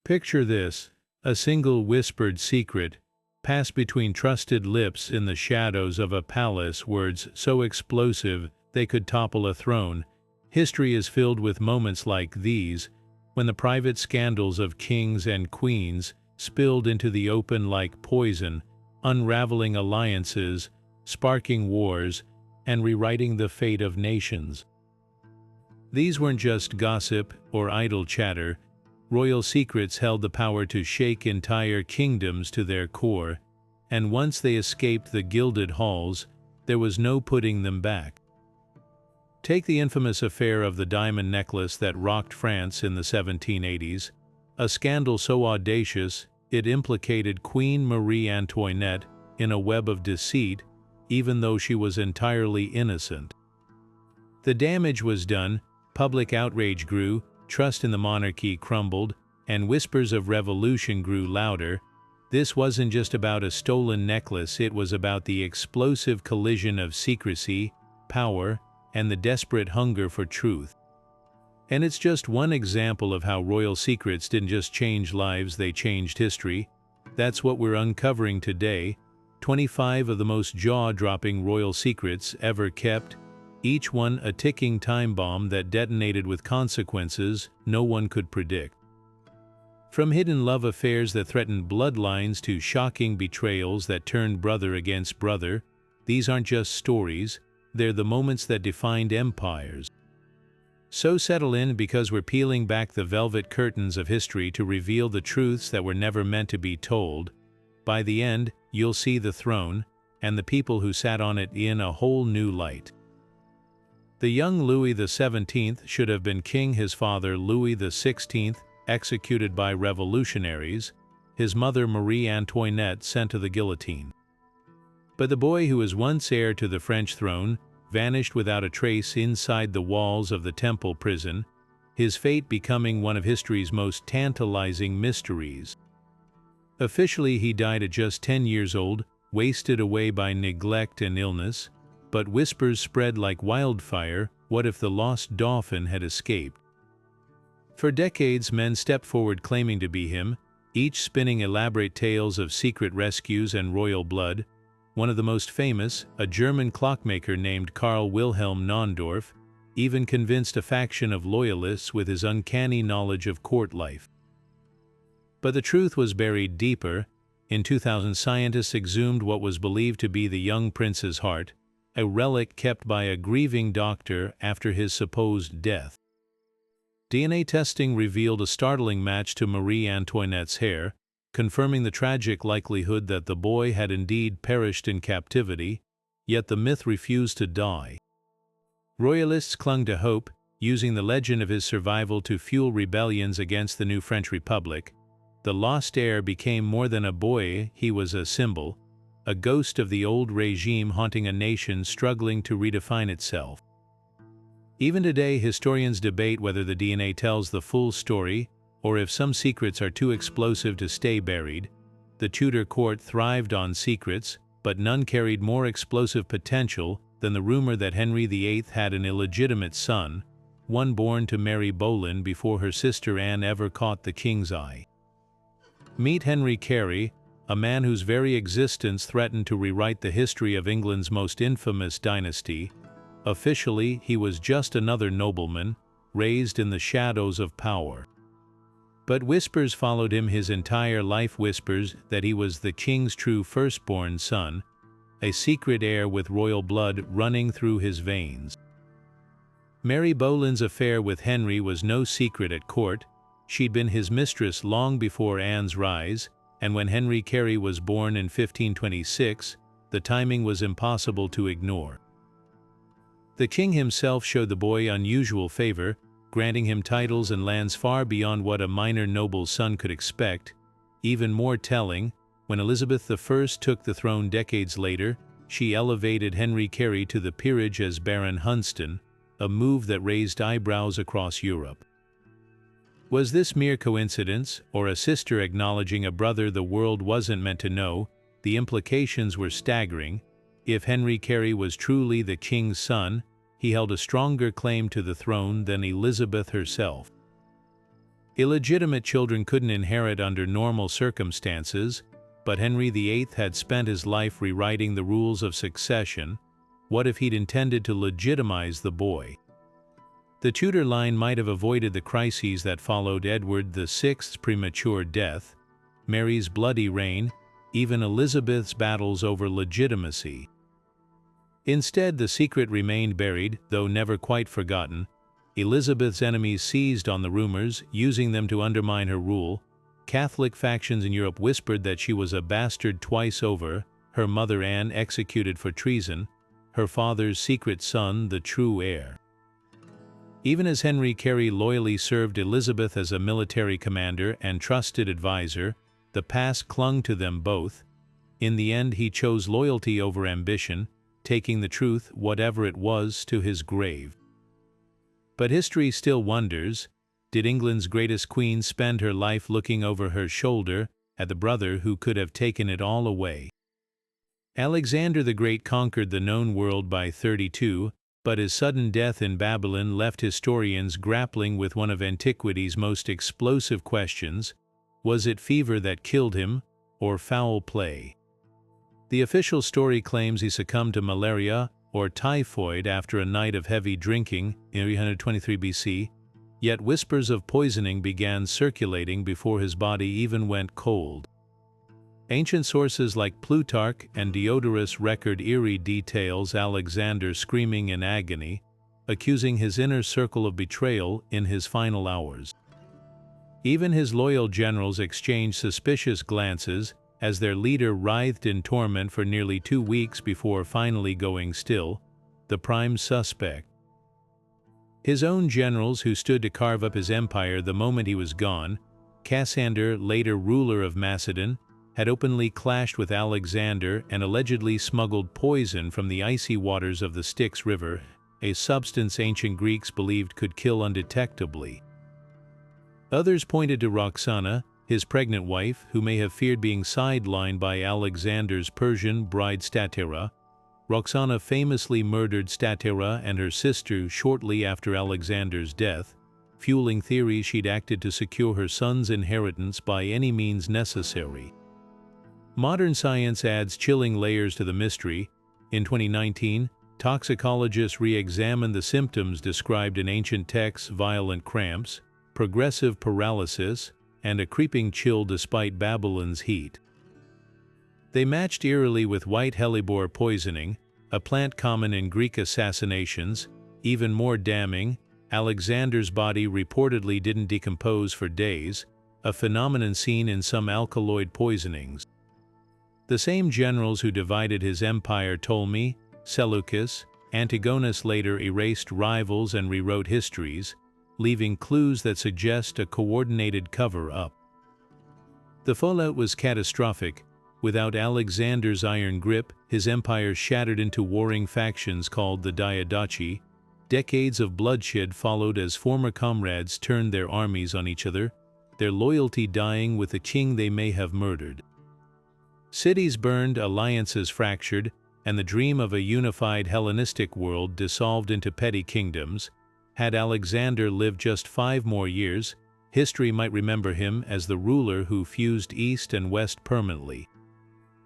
Picture this: a single whispered secret passed between trusted lips in the shadows of a palace, words so explosive they could topple a throne. History is filled with moments like these, when the private scandals of kings and queens spilled into the open like poison, unraveling alliances, sparking wars, and rewriting the fate of nations. These weren't just gossip or idle chatter. Royal secrets held the power to shake entire kingdoms to their core, and once they escaped the gilded halls, there was no putting them back. Take the infamous affair of the diamond necklace that rocked France in the 1780s, a scandal so audacious it implicated Queen Marie Antoinette in a web of deceit, even though she was entirely innocent. The damage was done, public outrage grew, trust in the monarchy crumbled, and whispers of revolution grew louder. This wasn't just about a stolen necklace, it was about the explosive collision of secrecy, power, and the desperate hunger for truth. And it's just one example of how royal secrets didn't just change lives, they changed history. That's what we're uncovering today: 25 of the most jaw-dropping royal secrets ever kept, each one a ticking time bomb that detonated with consequences no one could predict. From hidden love affairs that threatened bloodlines to shocking betrayals that turned brother against brother, these aren't just stories, they're the moments that defined empires. So settle in, because we're peeling back the velvet curtains of history to reveal the truths that were never meant to be told. By the end, you'll see the throne, and the people who sat on it, in a whole new light. The young Louis XVII should have been king, his father Louis XVI executed by revolutionaries, his mother Marie Antoinette sent to the guillotine. But the boy who was once heir to the French throne vanished without a trace inside the walls of the Temple prison, his fate becoming one of history's most tantalizing mysteries. Officially, he died at just 10 years old, wasted away by neglect and illness, but whispers spread like wildfire: what if the lost dauphin had escaped? For decades, men stepped forward claiming to be him, each spinning elaborate tales of secret rescues and royal blood. One of the most famous, a German clockmaker named Karl Wilhelm Naundorf, even convinced a faction of loyalists with his uncanny knowledge of court life. But the truth was buried deeper. In 2000, scientists exhumed what was believed to be the young prince's heart, a relic kept by a grieving doctor after his supposed death. DNA testing revealed a startling match to Marie Antoinette's hair, confirming the tragic likelihood that the boy had indeed perished in captivity, yet the myth refused to die. Royalists clung to hope, using the legend of his survival to fuel rebellions against the new French Republic. The lost heir became more than a boy, he was a symbol, a ghost of the old regime haunting a nation struggling to redefine itself. Even today, historians debate whether the DNA tells the full story, or if some secrets are too explosive to stay buried. The Tudor court thrived on secrets, but none carried more explosive potential than the rumor that Henry VIII had an illegitimate son, one born to Mary Boleyn before her sister Anne ever caught the king's eye. Meet Henry Carey, a man whose very existence threatened to rewrite the history of England's most infamous dynasty. Officially, he was just another nobleman, raised in the shadows of power. But whispers followed him his entire life, whispers that he was the king's true firstborn son, a secret heir with royal blood running through his veins. Mary Boleyn's affair with Henry was no secret at court. She'd been his mistress long before Anne's rise, and when Henry Carey was born in 1526, the timing was impossible to ignore. The king himself showed the boy unusual favor, granting him titles and lands far beyond what a minor noble's son could expect. Even more telling, when Elizabeth I took the throne decades later, she elevated Henry Carey to the peerage as Baron Hunsdon, a move that raised eyebrows across Europe. Was this mere coincidence, or a sister acknowledging a brother the world wasn't meant to know? The implications were staggering. If Henry Carey was truly the king's son, he held a stronger claim to the throne than Elizabeth herself. Illegitimate children couldn't inherit under normal circumstances, but Henry VIII had spent his life rewriting the rules of succession. What if he'd intended to legitimize the boy? The Tudor line might have avoided the crises that followed Edward VI's premature death, Mary's bloody reign, even Elizabeth's battles over legitimacy. Instead, the secret remained buried, though never quite forgotten. Elizabeth's enemies seized on the rumors, using them to undermine her rule. Catholic factions in Europe whispered that she was a bastard twice over, her mother Anne executed for treason, her father's secret son the true heir. Even as Henry Carey loyally served Elizabeth as a military commander and trusted advisor, the past clung to them both. In the end, he chose loyalty over ambition, taking the truth, whatever it was, to his grave. But history still wonders, did England's greatest queen spend her life looking over her shoulder at the brother who could have taken it all away? Alexander the Great conquered the known world by 32, but his sudden death in Babylon left historians grappling with one of antiquity's most explosive questions: was it fever that killed him, or foul play? The official story claims he succumbed to malaria or typhoid after a night of heavy drinking in 323 BC, yet whispers of poisoning began circulating before his body even went cold. Ancient sources like Plutarch and Diodorus record eerie details: Alexander screaming in agony, accusing his inner circle of betrayal in his final hours. Even his loyal generals exchanged suspicious glances as their leader writhed in torment for nearly 2 weeks before finally going still, the prime suspect. His own generals, who stood to carve up his empire the moment he was gone, Cassander, later ruler of Macedon, had openly clashed with Alexander and allegedly smuggled poison from the icy waters of the Styx River, a substance ancient Greeks believed could kill undetectably. Others pointed to Roxana, his pregnant wife, who may have feared being sidelined by Alexander's Persian bride Statira. Roxana famously murdered Statira and her sister shortly after Alexander's death, fueling theories she'd acted to secure her son's inheritance by any means necessary. Modern science adds chilling layers to the mystery. In 2019, toxicologists re-examined the symptoms described in ancient texts: violent cramps, progressive paralysis, and a creeping chill despite Babylon's heat. They matched eerily with white hellebore poisoning, a plant common in Greek assassinations. Even more damning, Alexander's body reportedly didn't decompose for days, a phenomenon seen in some alkaloid poisonings. The same generals who divided his empire: Ptolemy, Seleucus, Antigonus later erased rivals and rewrote histories, leaving clues that suggest a coordinated cover-up. The fallout was catastrophic. Without Alexander's iron grip, his empire shattered into warring factions called the Diadochi. Decades of bloodshed followed as former comrades turned their armies on each other, their loyalty dying with the king they may have murdered. Cities burned, alliances fractured, and the dream of a unified Hellenistic world dissolved into petty kingdoms. Had Alexander lived just 5 more years, history might remember him as the ruler who fused East and West permanently.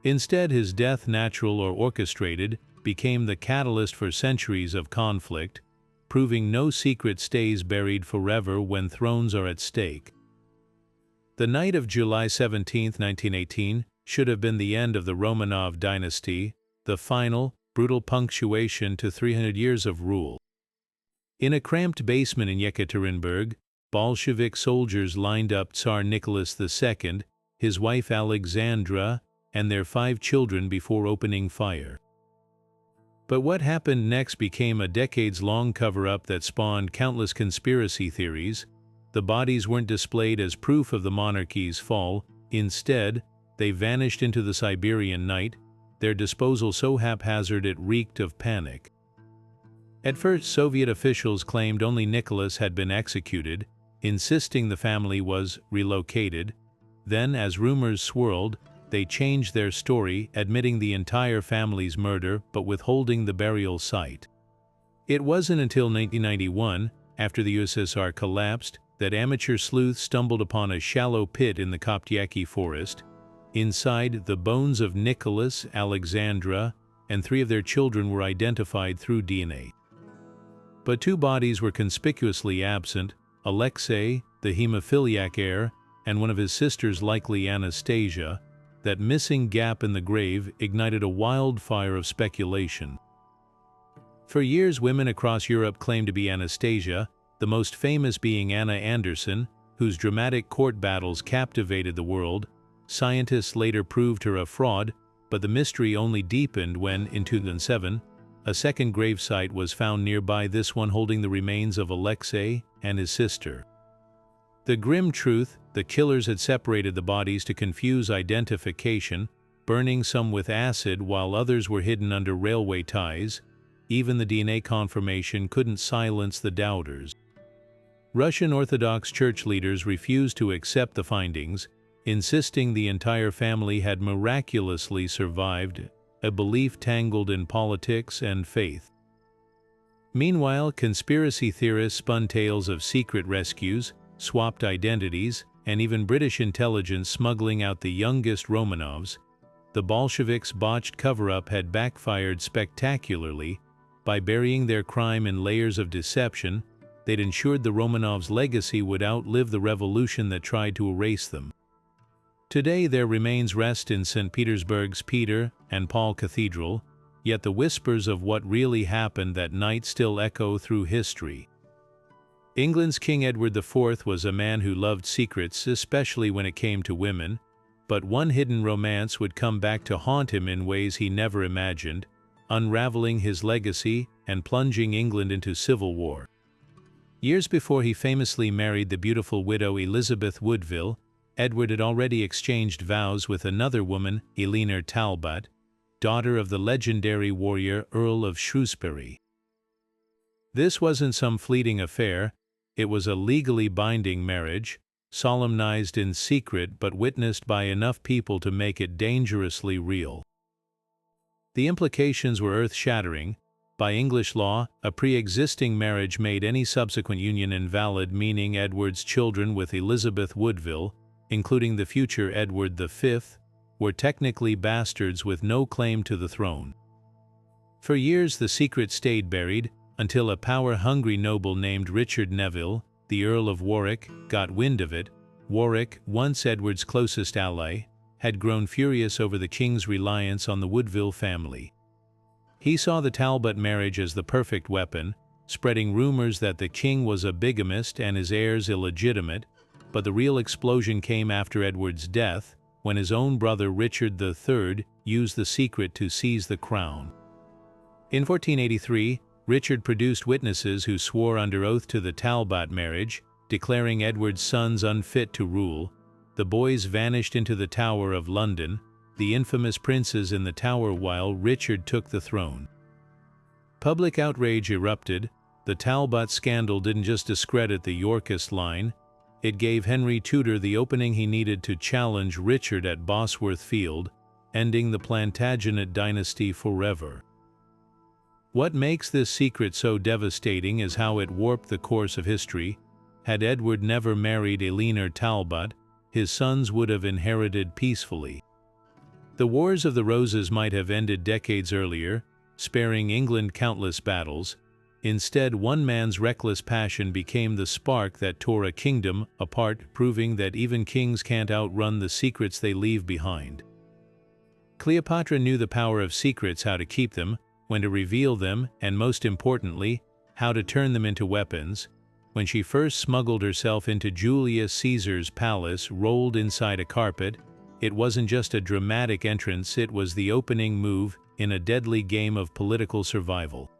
Instead, his death, natural or orchestrated, became the catalyst for centuries of conflict, proving no secret stays buried forever when thrones are at stake. The night of July 17, 1918, should have been the end of the Romanov dynasty, the final, brutal punctuation to 300 years of rule. In a cramped basement in Yekaterinburg, Bolshevik soldiers lined up Tsar Nicholas II, his wife Alexandra, and their 5 children before opening fire. But what happened next became a decades-long cover-up that spawned countless conspiracy theories. The bodies weren't displayed as proof of the monarchy's fall. Instead, they vanished into the Siberian night, their disposal so haphazard it reeked of panic. At first, Soviet officials claimed only Nicholas had been executed, insisting the family was relocated. Then, as rumors swirled, they changed their story, admitting the entire family's murder but withholding the burial site. It wasn't until 1991, after the USSR collapsed, that amateur sleuths stumbled upon a shallow pit in the Koptyaki forest. Inside, the bones of Nicholas, Alexandra, and 3 of their children were identified through DNA. But 2 bodies were conspicuously absent: Alexei, the hemophiliac heir, and one of his sisters, likely Anastasia. That missing gap in the grave ignited a wildfire of speculation. For years, women across Europe claimed to be Anastasia, the most famous being Anna Anderson, whose dramatic court battles captivated the world. Scientists later proved her a fraud, but the mystery only deepened when, in 2007, a second gravesite was found nearby, this one holding the remains of Alexei and his sister. The grim truth: the killers had separated the bodies to confuse identification, burning some with acid while others were hidden under railway ties. Even the DNA confirmation couldn't silence the doubters. Russian Orthodox Church leaders refused to accept the findings, insisting the entire family had miraculously survived, a belief tangled in politics and faith. Meanwhile, conspiracy theorists spun tales of secret rescues, swapped identities, and even British intelligence smuggling out the youngest Romanovs. The Bolsheviks' botched cover-up had backfired spectacularly. By burying their crime in layers of deception, they'd ensured the Romanovs' legacy would outlive the revolution that tried to erase them. Today, their remains rest in St. Petersburg's Peter and Paul Cathedral, yet the whispers of what really happened that night still echo through history. England's King Edward IV was a man who loved secrets, especially when it came to women, but one hidden romance would come back to haunt him in ways he never imagined, unraveling his legacy and plunging England into civil war. Years before he famously married the beautiful widow Elizabeth Woodville, Edward had already exchanged vows with another woman, Eleanor Talbot, daughter of the legendary warrior Earl of Shrewsbury. This wasn't some fleeting affair. It was a legally binding marriage, solemnized in secret but witnessed by enough people to make it dangerously real. The implications were earth-shattering. By English law, a pre-existing marriage made any subsequent union invalid, meaning Edward's children with Elizabeth Woodville, including the future Edward V, were technically bastards with no claim to the throne. For years the secret stayed buried, until a power-hungry noble named Richard Neville, the Earl of Warwick, got wind of it. Warwick, once Edward's closest ally, had grown furious over the king's reliance on the Woodville family. He saw the Talbot marriage as the perfect weapon, spreading rumors that the king was a bigamist and his heirs illegitimate, but the real explosion came after Edward's death, when his own brother Richard III used the secret to seize the crown. In 1483, Richard produced witnesses who swore under oath to the Talbot marriage, declaring Edward's sons unfit to rule. The boys vanished into the Tower of London, the infamous princes in the tower, while Richard took the throne. Public outrage erupted. The Talbot scandal didn't just discredit the Yorkist line, it gave Henry Tudor the opening he needed to challenge Richard at Bosworth Field, ending the Plantagenet dynasty forever. What makes this secret so devastating is how it warped the course of history. Had Edward never married Eleanor Talbot, his sons would have inherited peacefully. The Wars of the Roses might have ended decades earlier, sparing England countless battles. Instead, one man's reckless passion became the spark that tore a kingdom apart, proving that even kings can't outrun the secrets they leave behind. Cleopatra knew the power of secrets, how to keep them, when to reveal them, and most importantly, how to turn them into weapons. When she first smuggled herself into Julius Caesar's palace, rolled inside a carpet, it wasn't just a dramatic entrance, it was the opening move in a deadly game of political survival.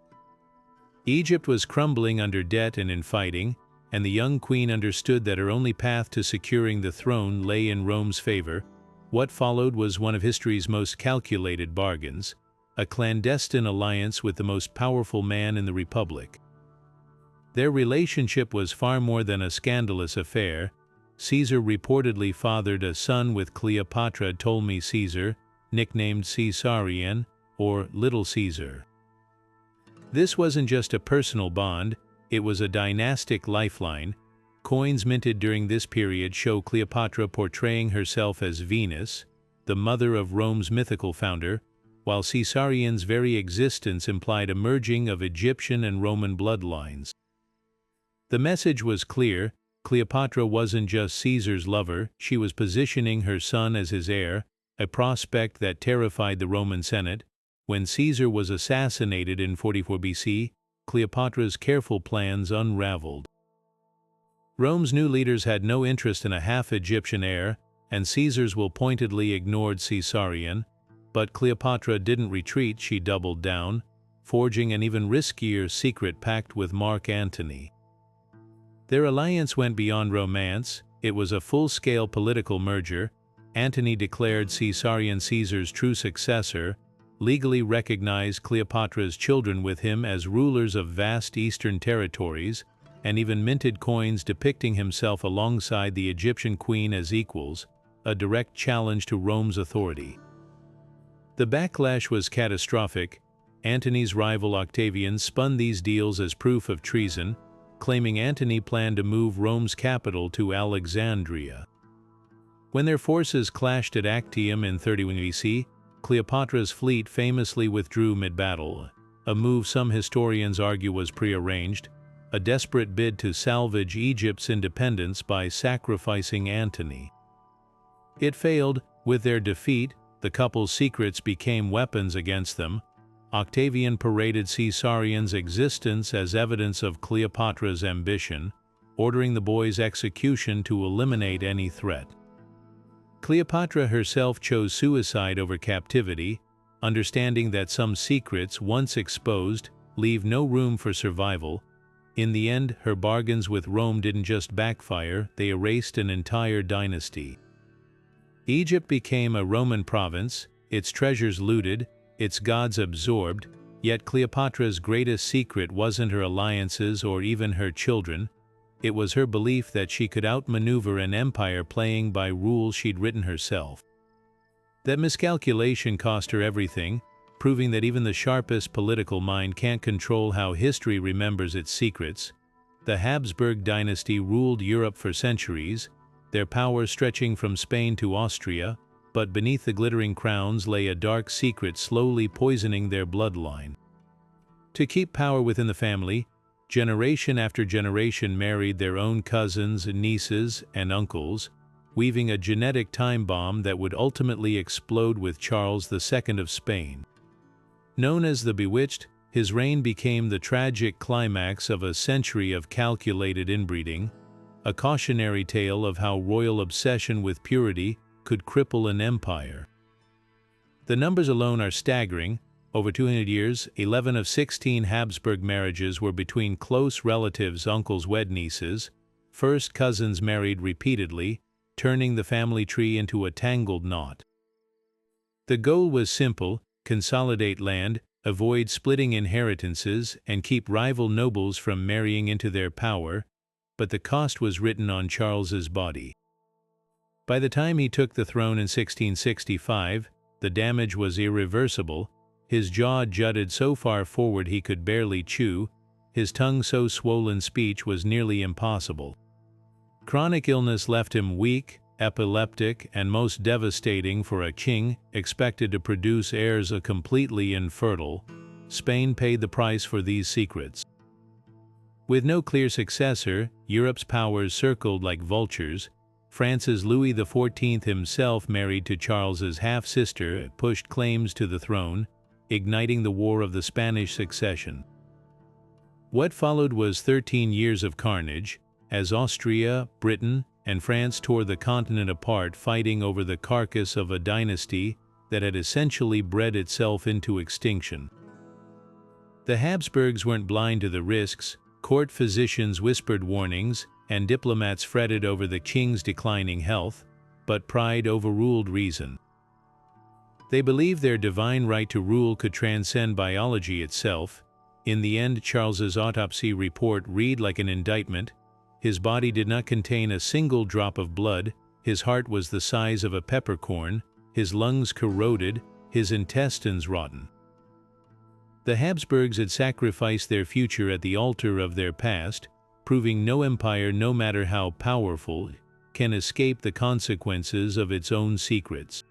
Egypt was crumbling under debt and infighting, and the young queen understood that her only path to securing the throne lay in Rome's favor. What followed was one of history's most calculated bargains, a clandestine alliance with the most powerful man in the Republic. Their relationship was far more than a scandalous affair. Caesar reportedly fathered a son with Cleopatra, Ptolemy Caesar, nicknamed Caesarion, or Little Caesar. This wasn't just a personal bond, it was a dynastic lifeline. Coins minted during this period show Cleopatra portraying herself as Venus, the mother of Rome's mythical founder, while Caesarion's very existence implied a merging of Egyptian and Roman bloodlines. The message was clear: Cleopatra wasn't just Caesar's lover, she was positioning her son as his heir, a prospect that terrified the Roman Senate. When Caesar was assassinated in 44 BC, Cleopatra's careful plans unraveled. Rome's new leaders had no interest in a half-Egyptian heir, and Caesar's will pointedly ignored Caesarion. But Cleopatra didn't retreat, she doubled down, forging an even riskier secret pact with Mark Antony. Their alliance went beyond romance, it was a full-scale political merger. Antony declared Caesarion Caesar's true successor, legally recognized Cleopatra's children with him as rulers of vast eastern territories, and even minted coins depicting himself alongside the Egyptian queen as equals, a direct challenge to Rome's authority. The backlash was catastrophic. Antony's rival Octavian spun these deals as proof of treason, claiming Antony planned to move Rome's capital to Alexandria. When their forces clashed at Actium in 31 BC, Cleopatra's fleet famously withdrew mid-battle, a move some historians argue was prearranged, a desperate bid to salvage Egypt's independence by sacrificing Antony. It failed. With their defeat, the couple's secrets became weapons against them. Octavian paraded Caesarion's existence as evidence of Cleopatra's ambition, ordering the boy's execution to eliminate any threat. Cleopatra herself chose suicide over captivity, understanding that some secrets, once exposed, leave no room for survival. In the end, her bargains with Rome didn't just backfire, they erased an entire dynasty. Egypt became a Roman province, its treasures looted, its gods absorbed, yet Cleopatra's greatest secret wasn't her alliances or even her children. It was her belief that she could outmaneuver an empire playing by rules she'd written herself. That miscalculation cost her everything, proving that even the sharpest political mind can't control how history remembers its secrets. The Habsburg dynasty ruled Europe for centuries, their power stretching from Spain to Austria, but beneath the glittering crowns lay a dark secret slowly poisoning their bloodline. To keep power within the family, generation after generation married their own cousins, nieces, and uncles, weaving a genetic time bomb that would ultimately explode with Charles II of Spain. Known as the Bewitched, his reign became the tragic climax of a century of calculated inbreeding, a cautionary tale of how royal obsession with purity could cripple an empire. The numbers alone are staggering. Over 200 years, 11 of 16 Habsburg marriages were between close relatives, uncles wed nieces, first cousins married repeatedly, turning the family tree into a tangled knot. The goal was simple: consolidate land, avoid splitting inheritances, and keep rival nobles from marrying into their power, but the cost was written on Charles's body. By the time he took the throne in 1665, the damage was irreversible. His jaw jutted so far forward he could barely chew, his tongue so swollen speech was nearly impossible. Chronic illness left him weak, epileptic, and most devastating for a king expected to produce heirs completely infertile. Spain paid the price for these secrets. With no clear successor, Europe's powers circled like vultures. France's Louis XIV himself, married to Charles's half-sister, pushed claims to the throne, igniting the War of the Spanish Succession. What followed was 13 years of carnage, as Austria, Britain, and France tore the continent apart, fighting over the carcass of a dynasty that had essentially bred itself into extinction. The Habsburgs weren't blind to the risks. Court physicians whispered warnings, and diplomats fretted over the king's declining health, but pride overruled reason. They believed their divine right to rule could transcend biology itself. In the end, Charles's autopsy report read like an indictment. His body did not contain a single drop of blood, his heart was the size of a peppercorn, his lungs corroded, his intestines rotten. The Habsburgs had sacrificed their future at the altar of their past, proving no empire, no matter how powerful, can escape the consequences of its own secrets.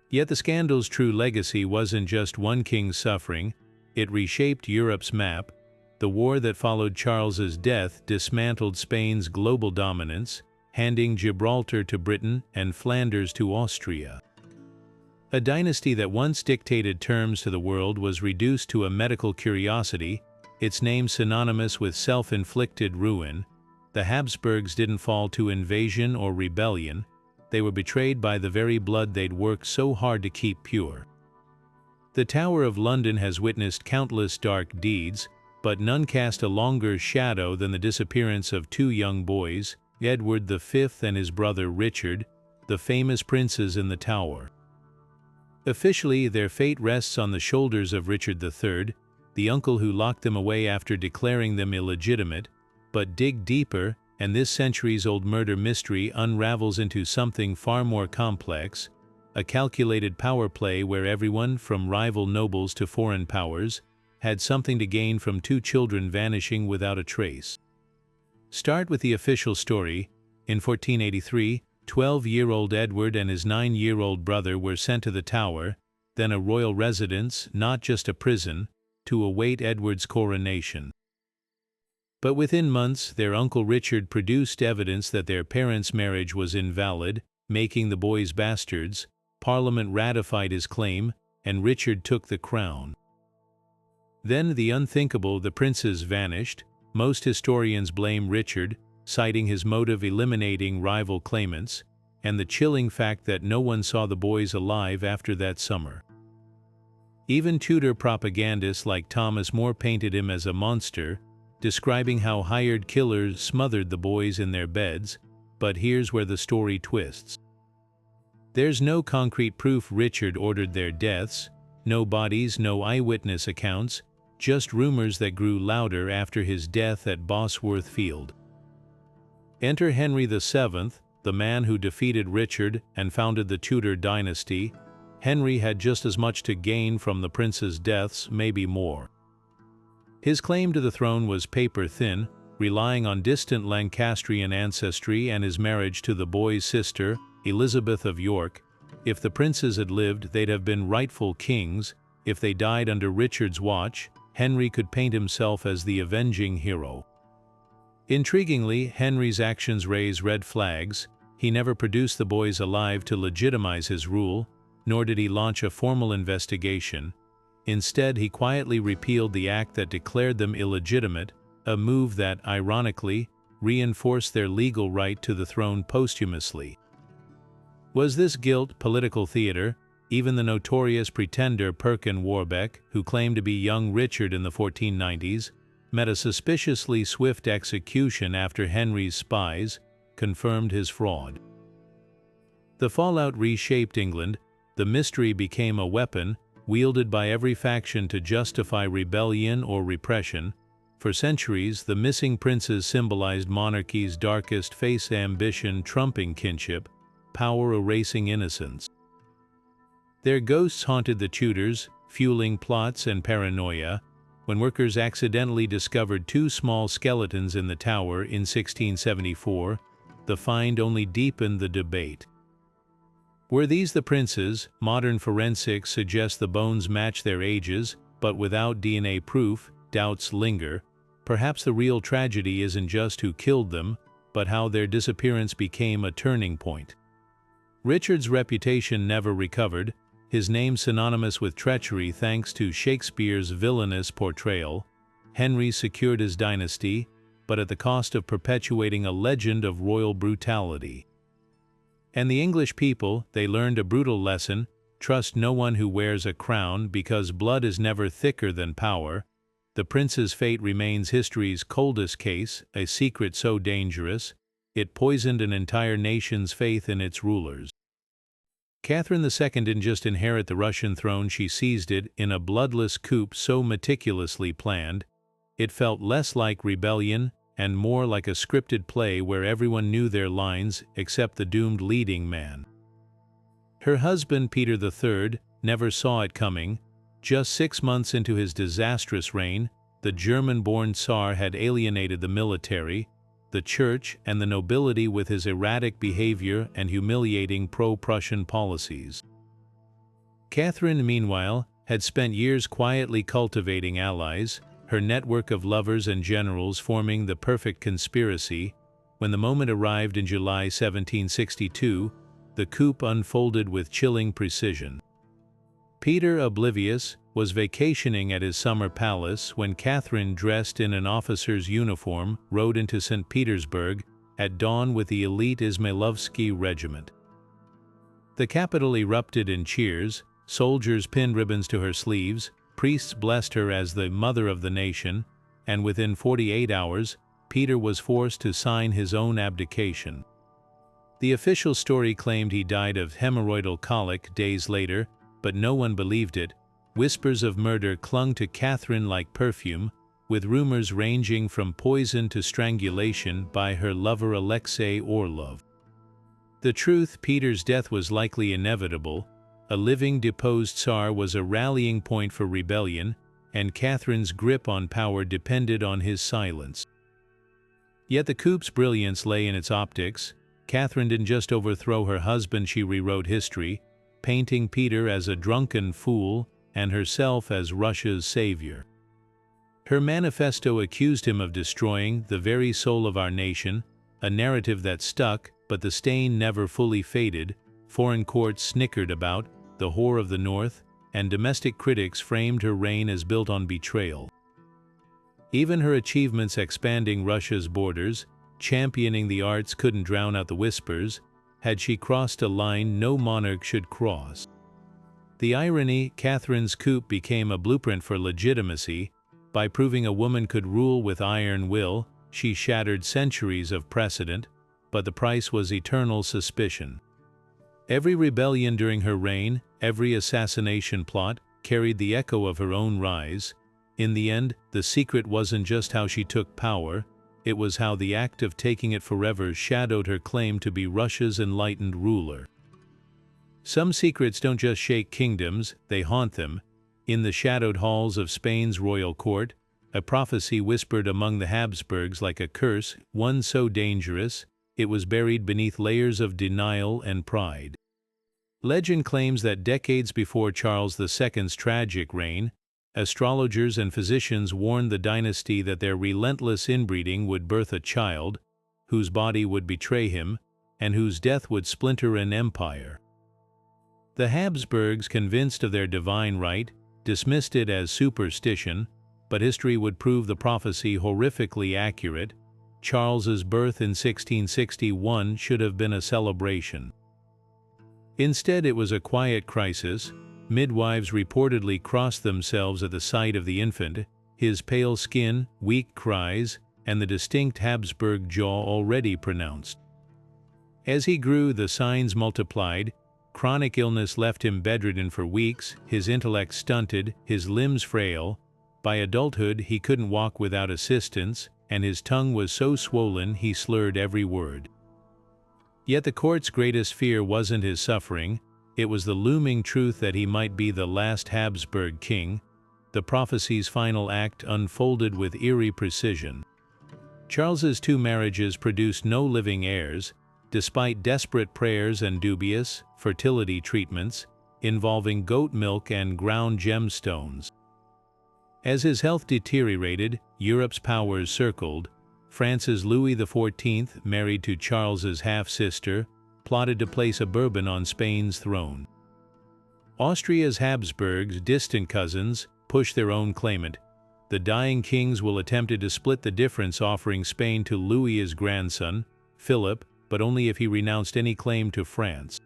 Yet the scandal's true legacy wasn't just one king's suffering, it reshaped Europe's map. The war that followed Charles's death dismantled Spain's global dominance, handing Gibraltar to Britain and Flanders to Austria. A dynasty that once dictated terms to the world was reduced to a medical curiosity, its name synonymous with self-inflicted ruin. The Habsburgs didn't fall to invasion or rebellion, they were betrayed by the very blood they'd worked so hard to keep pure. The Tower of London has witnessed countless dark deeds, but none cast a longer shadow than the disappearance of two young boys, Edward V and his brother Richard, the famous princes in the Tower. Officially, their fate rests on the shoulders of Richard III, the uncle who locked them away after declaring them illegitimate, but dig deeper, and this centuries-old murder mystery unravels into something far more complex, a calculated power play where everyone, from rival nobles to foreign powers, had something to gain from two children vanishing without a trace. Start with the official story. In 1483, 12-year-old Edward and his 9-year-old brother were sent to the Tower, then a royal residence, not just a prison, to await Edward's coronation. But within months, their uncle Richard produced evidence that their parents' marriage was invalid, making the boys bastards. Parliament ratified his claim, and Richard took the crown. Then the unthinkable, the princes vanished. Most historians blame Richard, citing his motive eliminating rival claimants, and the chilling fact that no one saw the boys alive after that summer. Even Tudor propagandists like Thomas More painted him as a monster, describing how hired killers smothered the boys in their beds, but here's where the story twists. There's no concrete proof Richard ordered their deaths, no bodies, no eyewitness accounts, just rumors that grew louder after his death at Bosworth Field. Enter Henry VII, the man who defeated Richard and founded the Tudor dynasty. Henry had just as much to gain from the princes' deaths, maybe more. His claim to the throne was paper-thin, relying on distant Lancastrian ancestry and his marriage to the boy's sister, Elizabeth of York. If the princes had lived, they'd have been rightful kings. If they died under Richard's watch, Henry could paint himself as the avenging hero. Intriguingly, Henry's actions raise red flags. He never produced the boys alive to legitimize his rule, nor did he launch a formal investigation. Instead, he quietly repealed the act that declared them illegitimate, a move that, ironically, reinforced their legal right to the throne posthumously. Was this guilt political theater? Even the notorious pretender Perkin Warbeck, who claimed to be young Richard in the 1490s, met a suspiciously swift execution after Henry's spies confirmed his fraud. The fallout reshaped England. The mystery became a weapon wielded by every faction to justify rebellion or repression. For centuries, the missing princes symbolized monarchy's darkest face: ambition trumping kinship, power erasing innocence. Their ghosts haunted the Tudors, fueling plots and paranoia. When workers accidentally discovered two small skeletons in the Tower in 1674, the find only deepened the debate. Were these the princes? Modern forensics suggest the bones match their ages, but without DNA proof, doubts linger. Perhaps the real tragedy isn't just who killed them, but how their disappearance became a turning point. Richard's reputation never recovered, his name synonymous with treachery thanks to Shakespeare's villainous portrayal. Henry secured his dynasty, but at the cost of perpetuating a legend of royal brutality. And the English people, they learned a brutal lesson: trust no one who wears a crown, because blood is never thicker than power. The prince's fate remains history's coldest case, a secret so dangerous, it poisoned an entire nation's faith in its rulers. Catherine II didn't just inherit the Russian throne, she seized it in a bloodless coup so meticulously planned. It felt less like rebellion and more like a scripted play where everyone knew their lines except the doomed leading man. Her husband, Peter III, never saw it coming. Just 6 months into his disastrous reign, the German-born Tsar had alienated the military, the church, and the nobility with his erratic behavior and humiliating pro-Prussian policies. Catherine, meanwhile, had spent years quietly cultivating allies, her network of lovers and generals forming the perfect conspiracy. When the moment arrived in July 1762, the coup unfolded with chilling precision. Peter, oblivious, was vacationing at his summer palace when Catherine, dressed in an officer's uniform, rode into St. Petersburg at dawn with the elite Izmailovsky regiment. The capital erupted in cheers, soldiers pinned ribbons to her sleeves, priests blessed her as the mother of the nation, and within 48 hours, Peter was forced to sign his own abdication. The official story claimed he died of hemorrhoidal colic days later, but no one believed it. Whispers of murder clung to Catherine like perfume, with rumors ranging from poison to strangulation by her lover Alexei Orlov. The truth: Peter's death was likely inevitable. A living deposed Tsar was a rallying point for rebellion, and Catherine's grip on power depended on his silence. Yet the coup's brilliance lay in its optics. Catherine didn't just overthrow her husband, she rewrote history, painting Peter as a drunken fool and herself as Russia's savior. Her manifesto accused him of destroying the very soul of our nation, a narrative that stuck, but the stain never fully faded. Foreign courts snickered about the whore of the North, and domestic critics framed her reign as built on betrayal. Even her achievements expanding Russia's borders, championing the arts, couldn't drown out the whispers. Had she crossed a line no monarch should cross? The irony: Catherine's coup became a blueprint for legitimacy. By proving a woman could rule with iron will, she shattered centuries of precedent, but the price was eternal suspicion. Every rebellion during her reign, every assassination plot, carried the echo of her own rise. In the end, the secret wasn't just how she took power, it was how the act of taking it forever shadowed her claim to be Russia's enlightened ruler. Some secrets don't just shake kingdoms, they haunt them. In the shadowed halls of Spain's royal court, a prophecy whispered among the Habsburgs like a curse, one so dangerous, it was buried beneath layers of denial and pride. Legend claims that decades before Charles II's tragic reign, astrologers and physicians warned the dynasty that their relentless inbreeding would birth a child, whose body would betray him, and whose death would splinter an empire. The Habsburgs, convinced of their divine right, dismissed it as superstition, but history would prove the prophecy horrifically accurate. Charles's birth in 1661 should have been a celebration. Instead, it was a quiet crisis. Midwives reportedly crossed themselves at the sight of the infant, his pale skin, weak cries, and the distinct Habsburg jaw already pronounced. As he grew, the signs multiplied. Chronic illness left him bedridden for weeks, his intellect stunted, his limbs frail. By adulthood, he couldn't walk without assistance, and his tongue was so swollen he slurred every word. Yet the court's greatest fear wasn't his suffering, it was the looming truth that he might be the last Habsburg king. The prophecy's final act unfolded with eerie precision. Charles's 2 marriages produced no living heirs, despite desperate prayers and dubious fertility treatments involving goat milk and ground gemstones. As his health deteriorated, Europe's powers circled. France's Louis XIV, married to Charles's half-sister, plotted to place a Bourbon on Spain's throne. Austria's Habsburgs, distant cousins, pushed their own claimant. The dying kings will attempted to split the difference, offering Spain to Louis's grandson, Philip, but only if he renounced any claim to France.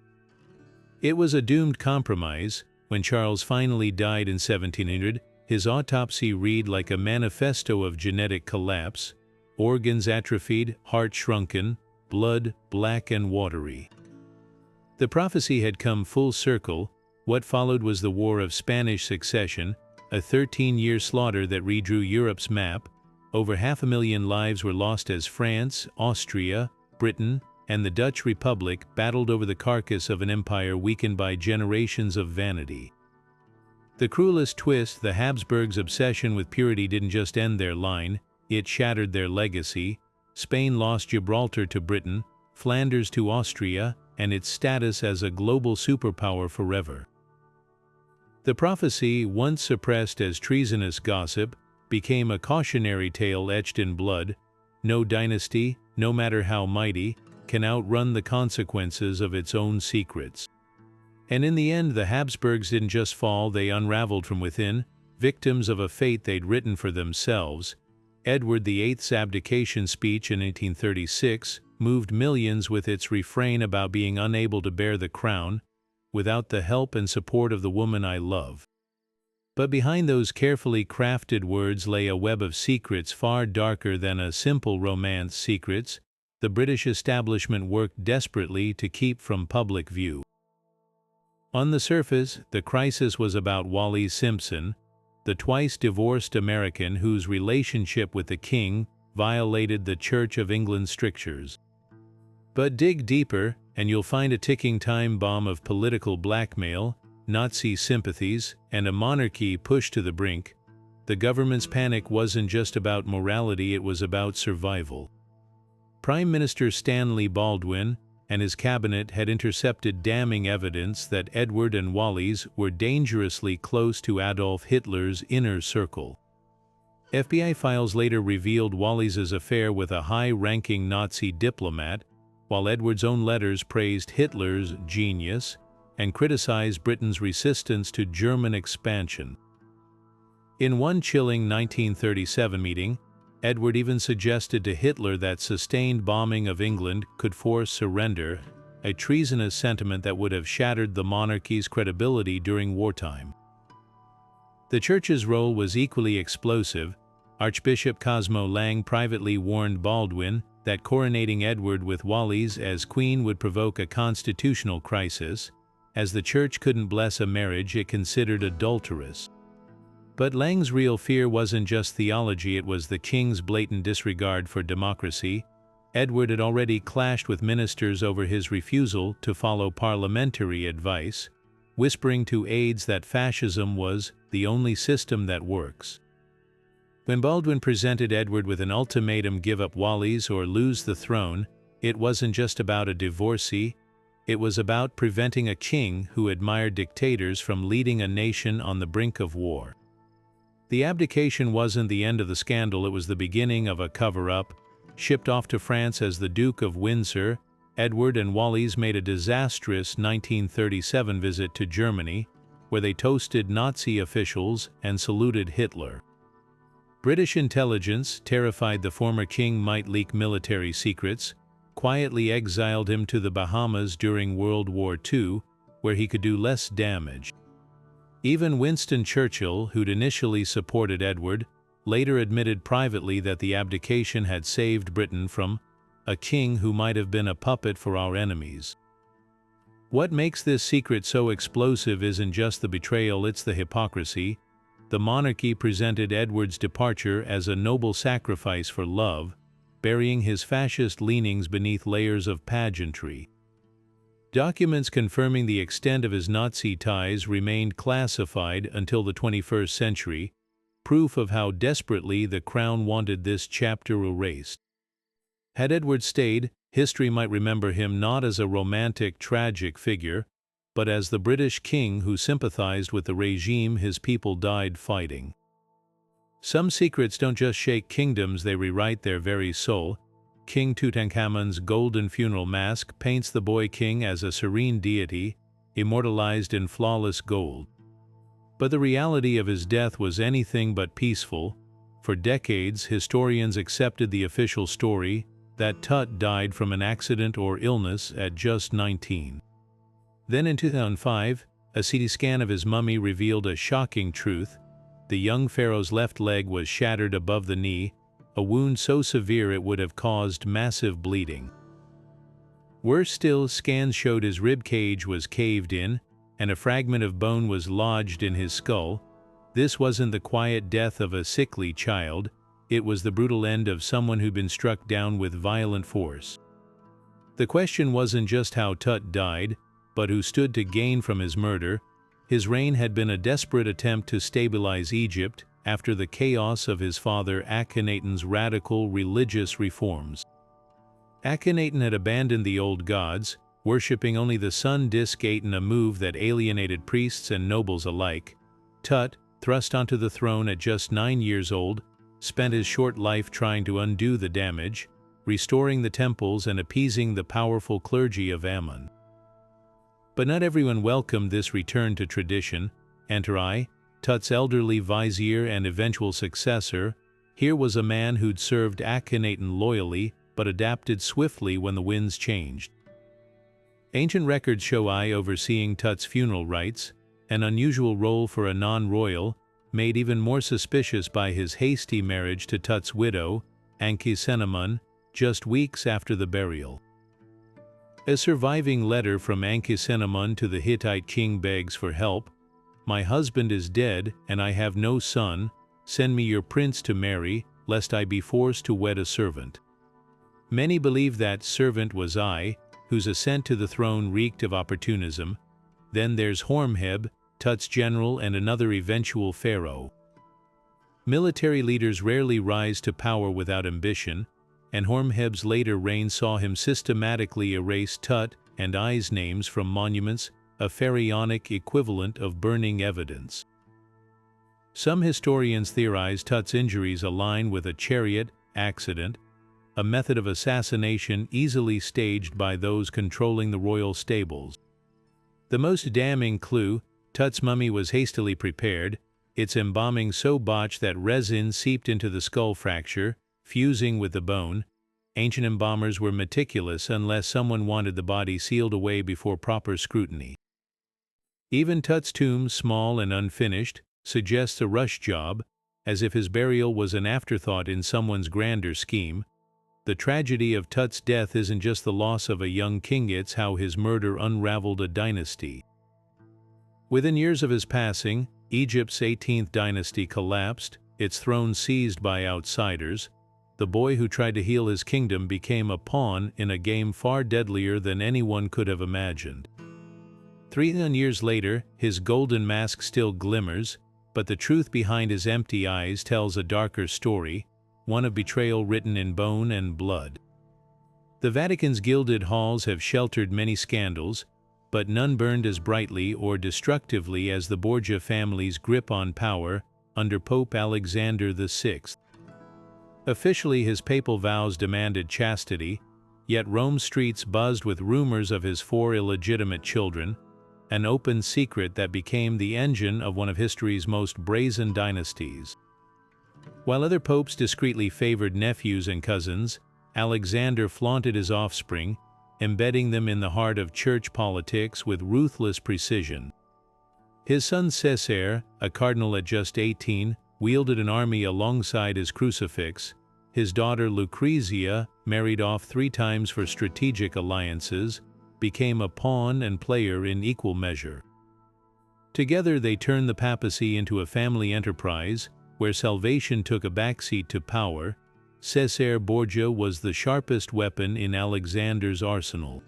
It was a doomed compromise. When Charles finally died in 1700, his autopsy read like a manifesto of genetic collapse: organs atrophied, heart shrunken, blood black and watery. The prophecy had come full circle. What followed was the War of Spanish Succession, a 13-year slaughter that redrew Europe's map. Over 500,000 lives were lost as France, Austria, Britain, and the Dutch Republic battled over the carcass of an empire weakened by generations of vanity. The cruelest twist, the Habsburgs' obsession with purity didn't just end their line, it shattered their legacy. Spain lost Gibraltar to Britain, Flanders to Austria, and its status as a global superpower forever. The prophecy, once suppressed as treasonous gossip, became a cautionary tale etched in blood. No dynasty, no matter how mighty, can outrun the consequences of its own secrets. And in the end, the Habsburgs didn't just fall, they unraveled from within, victims of a fate they'd written for themselves. Edward VIII's abdication speech in 1836 moved millions with its refrain about being unable to bear the crown without the help and support of the woman I love. But behind those carefully crafted words lay a web of secrets far darker than a simple romance. Secrets the British establishment worked desperately to keep from public view. On the surface, the crisis was about Wallis Simpson, the twice-divorced American whose relationship with the king violated the Church of England strictures. But dig deeper, and you'll find a ticking time bomb of political blackmail, Nazi sympathies, and a monarchy pushed to the brink. The government's panic wasn't just about morality, it was about survival. Prime Minister Stanley Baldwin and his cabinet had intercepted damning evidence that Edward and Wallis were dangerously close to Adolf Hitler's inner circle. FBI files later revealed Wallis's affair with a high-ranking Nazi diplomat, while Edward's own letters praised Hitler's genius and criticized Britain's resistance to German expansion. In one chilling 1937 meeting, Edward even suggested to Hitler that sustained bombing of England could force surrender, a treasonous sentiment that would have shattered the monarchy's credibility during wartime. The Church's role was equally explosive. Archbishop Cosmo Lang privately warned Baldwin that coronating Edward with Wallis as queen would provoke a constitutional crisis, as the Church couldn't bless a marriage it considered adulterous. But Lang's real fear wasn't just theology, it was the king's blatant disregard for democracy. Edward had already clashed with ministers over his refusal to follow parliamentary advice, whispering to aides that fascism was the only system that works. When Baldwin presented Edward with an ultimatum, give up Wallis or lose the throne, it wasn't just about a divorcee, it was about preventing a king who admired dictators from leading a nation on the brink of war. The abdication wasn't the end of the scandal, it was the beginning of a cover-up. Shipped off to France as the Duke of Windsor, Edward and Wallis made a disastrous 1937 visit to Germany, where they toasted Nazi officials and saluted Hitler. British intelligence, terrified the former king might leak military secrets, quietly exiled him to the Bahamas during World War II, where he could do less damage. Even Winston Churchill, who'd initially supported Edward, later admitted privately that the abdication had saved Britain from a king who might have been a puppet for our enemies. What makes this secret so explosive isn't just the betrayal, it's the hypocrisy. The monarchy presented Edward's departure as a noble sacrifice for love, burying his fascist leanings beneath layers of pageantry. Documents confirming the extent of his Nazi ties remained classified until the 21st century, proof of how desperately the crown wanted this chapter erased. Had Edward stayed, history might remember him not as a romantic, tragic figure, but as the British king who sympathized with the regime his people died fighting. Some secrets don't just shake kingdoms, they rewrite their very soul. King Tutankhamun's golden funeral mask paints the boy king as a serene deity, immortalized in flawless gold. But the reality of his death was anything but peaceful. For decades, historians accepted the official story that Tut died from an accident or illness at just 19. Then in 2005, a CT scan of his mummy revealed a shocking truth. The young pharaoh's left leg was shattered above the knee, a wound so severe it would have caused massive bleeding. Worse still, scans showed his rib cage was caved in, and a fragment of bone was lodged in his skull. This wasn't the quiet death of a sickly child, it was the brutal end of someone who'd been struck down with violent force. The question wasn't just how Tut died, but who stood to gain from his murder. His reign had been a desperate attempt to stabilize Egypt after the chaos of his father Akhenaten's radical religious reforms. Akhenaten had abandoned the old gods, worshipping only the sun disk Aten, a move that alienated priests and nobles alike. Tut, thrust onto the throne at just 9 years old, spent his short life trying to undo the damage, restoring the temples and appeasing the powerful clergy of Ammon. But not everyone welcomed this return to tradition. Enter I, Tut's elderly vizier and eventual successor. Here was a man who'd served Akhenaten loyally, but adapted swiftly when the winds changed. Ancient records show I overseeing Tut's funeral rites, an unusual role for a non-royal, made even more suspicious by his hasty marriage to Tut's widow, Ankhesenamun, just weeks after the burial. A surviving letter from Ankhesenamun to the Hittite king begs for help. "My husband is dead, and I have no son. Send me your prince to marry, lest I be forced to wed a servant." Many believe that servant was I, whose ascent to the throne reeked of opportunism. Then there's Horemheb, Tut's general and another eventual pharaoh. Military leaders rarely rise to power without ambition, and Horemheb's later reign saw him systematically erase Tut and I's names from monuments, a pharaonic equivalent of burning evidence. Some historians theorize Tut's injuries align with a chariot accident, a method of assassination easily staged by those controlling the royal stables. The most damning clue: Tut's mummy was hastily prepared, its embalming so botched that resin seeped into the skull fracture, fusing with the bone. Ancient embalmers were meticulous unless someone wanted the body sealed away before proper scrutiny. Even Tut's tomb, small and unfinished, suggests a rush job, as if his burial was an afterthought in someone's grander scheme. The tragedy of Tut's death isn't just the loss of a young king, it's how his murder unraveled a dynasty. Within years of his passing, Egypt's 18th dynasty collapsed, its throne seized by outsiders. The boy who tried to heal his kingdom became a pawn in a game far deadlier than anyone could have imagined. 300 years later, his golden mask still glimmers, but the truth behind his empty eyes tells a darker story, one of betrayal written in bone and blood. The Vatican's gilded halls have sheltered many scandals, but none burned as brightly or destructively as the Borgia family's grip on power under Pope Alexander VI. Officially, his papal vows demanded chastity, yet Rome's streets buzzed with rumors of his 4 illegitimate children, an open secret that became the engine of one of history's most brazen dynasties. While other popes discreetly favored nephews and cousins, Alexander flaunted his offspring, embedding them in the heart of church politics with ruthless precision. His son Caesar, a cardinal at just 18, wielded an army alongside his crucifix. His daughter Lucrezia, married off 3 times for strategic alliances, became a pawn and player in equal measure. Together they turned the papacy into a family enterprise, where salvation took a backseat to power. Caesar Borgia was the sharpest weapon in Alexander's arsenal.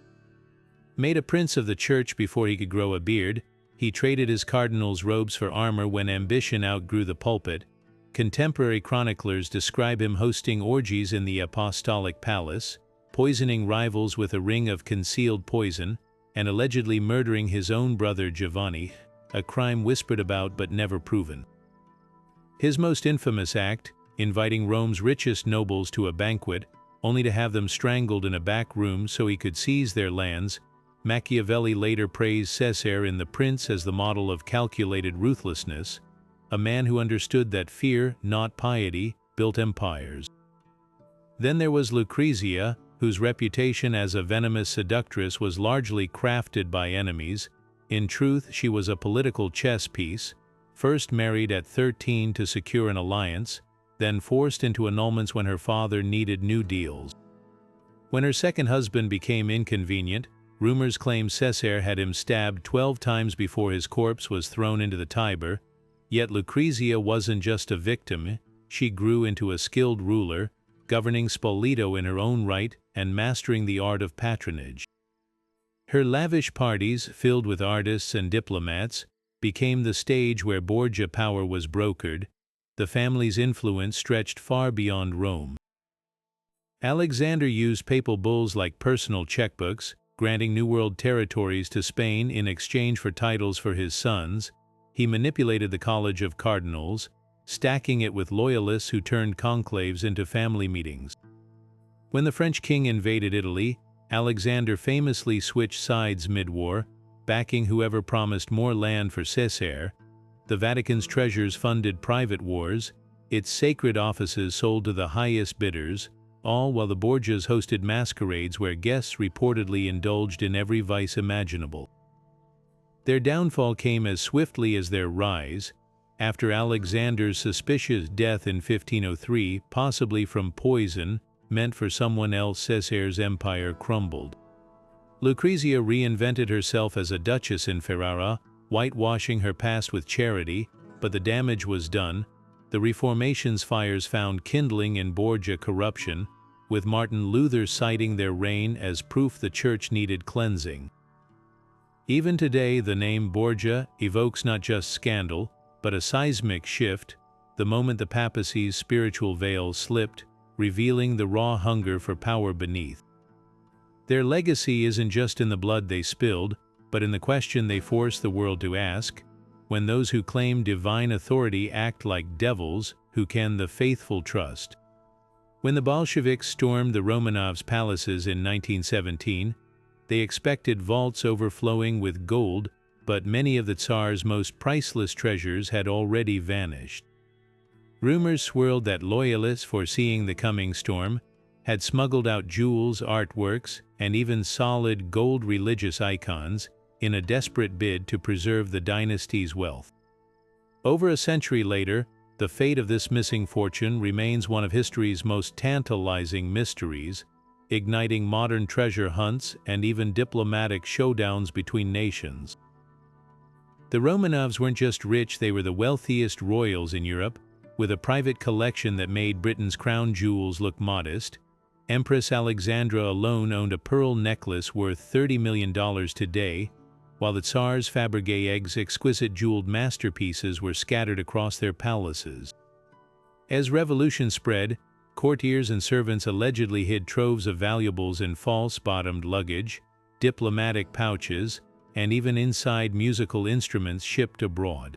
Made a prince of the church before he could grow a beard, he traded his cardinal's robes for armor when ambition outgrew the pulpit. Contemporary chroniclers describe him hosting orgies in the apostolic palace, poisoning rivals with a ring of concealed poison, and allegedly murdering his own brother Giovanni, a crime whispered about but never proven. His most infamous act, inviting Rome's richest nobles to a banquet, only to have them strangled in a back room so he could seize their lands. Machiavelli later praised Caesar in The Prince as the model of calculated ruthlessness, a man who understood that fear, not piety, built empires. Then there was Lucrezia, whose reputation as a venomous seductress was largely crafted by enemies. In truth, she was a political chess piece, first married at 13 to secure an alliance, then forced into annulments when her father needed new deals. When her second husband became inconvenient, rumors claimed Caesar had him stabbed 12 times before his corpse was thrown into the Tiber. Yet Lucrezia wasn't just a victim, she grew into a skilled ruler, governing Spoleto in her own right and mastering the art of patronage. Her lavish parties, filled with artists and diplomats, became the stage where Borgia power was brokered. The family's influence stretched far beyond Rome. Alexander used papal bulls like personal checkbooks, granting New World territories to Spain in exchange for titles for his sons. He manipulated the College of Cardinals, stacking it with loyalists who turned conclaves into family meetings. When the French king invaded Italy, Alexander famously switched sides mid-war, backing whoever promised more land for Caesar. The Vatican's treasures funded private wars, its sacred offices sold to the highest bidders, all while the Borgias hosted masquerades where guests reportedly indulged in every vice imaginable. Their downfall came as swiftly as their rise. After Alexander's suspicious death in 1503, possibly from poison meant for someone else, Caesar's empire crumbled. Lucrezia reinvented herself as a duchess in Ferrara, whitewashing her past with charity, but the damage was done. The Reformation's fires found kindling in Borgia corruption, with Martin Luther citing their reign as proof the church needed cleansing. Even today, the name Borgia evokes not just scandal, but a seismic shift, the moment the papacy's spiritual veil slipped, revealing the raw hunger for power beneath. Their legacy isn't just in the blood they spilled, but in the question they forced the world to ask: when those who claim divine authority act like devils, who can the faithful trust? When the Bolsheviks stormed the Romanovs' palaces in 1917, they expected vaults overflowing with gold, but many of the Tsar's most priceless treasures had already vanished. Rumors swirled that loyalists, foreseeing the coming storm, had smuggled out jewels, artworks, and even solid gold religious icons in a desperate bid to preserve the dynasty's wealth. Over a century later, the fate of this missing fortune remains one of history's most tantalizing mysteries, igniting modern treasure hunts and even diplomatic showdowns between nations. The Romanovs weren't just rich, they were the wealthiest royals in Europe, with a private collection that made Britain's crown jewels look modest. Empress Alexandra alone owned a pearl necklace worth $30 million today, while the Tsar's Fabergé eggs' exquisite jeweled masterpieces were scattered across their palaces. As revolution spread, courtiers and servants allegedly hid troves of valuables in false-bottomed luggage, diplomatic pouches, and even inside musical instruments shipped abroad.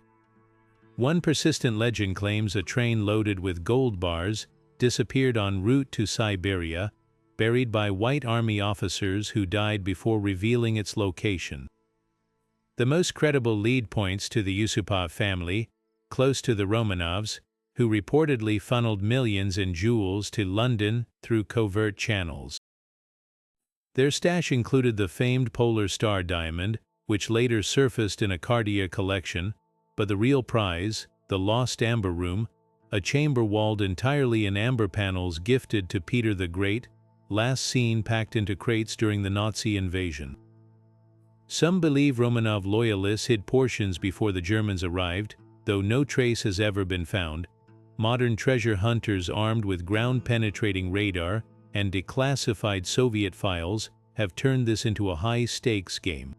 One persistent legend claims a train loaded with gold bars disappeared en route to Siberia, buried by white army officers who died before revealing its location. The most credible lead points to the Yusupov family, close to the Romanovs, who reportedly funneled millions in jewels to London through covert channels. Their stash included the famed Polar Star diamond, which later surfaced in a Cartier collection, but the real prize, the lost amber room, a chamber walled entirely in amber panels gifted to Peter the Great, last seen packed into crates during the Nazi invasion. Some believe Romanov loyalists hid portions before the Germans arrived, though no trace has ever been found. Modern treasure hunters armed with ground-penetrating radar and declassified Soviet files have turned this into a high-stakes game.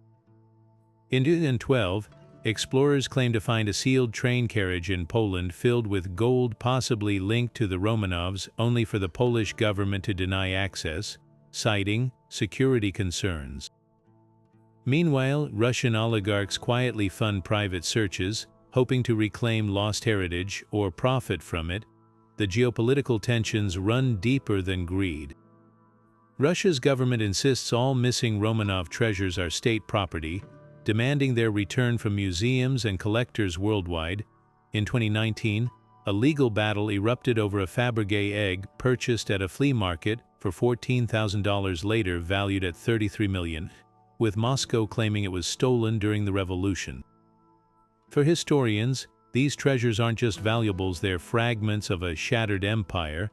In 2012, explorers claimed to find a sealed train carriage in Poland filled with gold possibly linked to the Romanovs, only for the Polish government to deny access, citing security concerns. Meanwhile, Russian oligarchs quietly fund private searches, hoping to reclaim lost heritage or profit from it. The geopolitical tensions run deeper than greed. Russia's government insists all missing Romanov treasures are state property, demanding their return from museums and collectors worldwide. In 2019, a legal battle erupted over a Fabergé egg purchased at a flea market for $14,000 later valued at $33 million, with Moscow claiming it was stolen during the revolution. For historians, these treasures aren't just valuables, they're fragments of a shattered empire,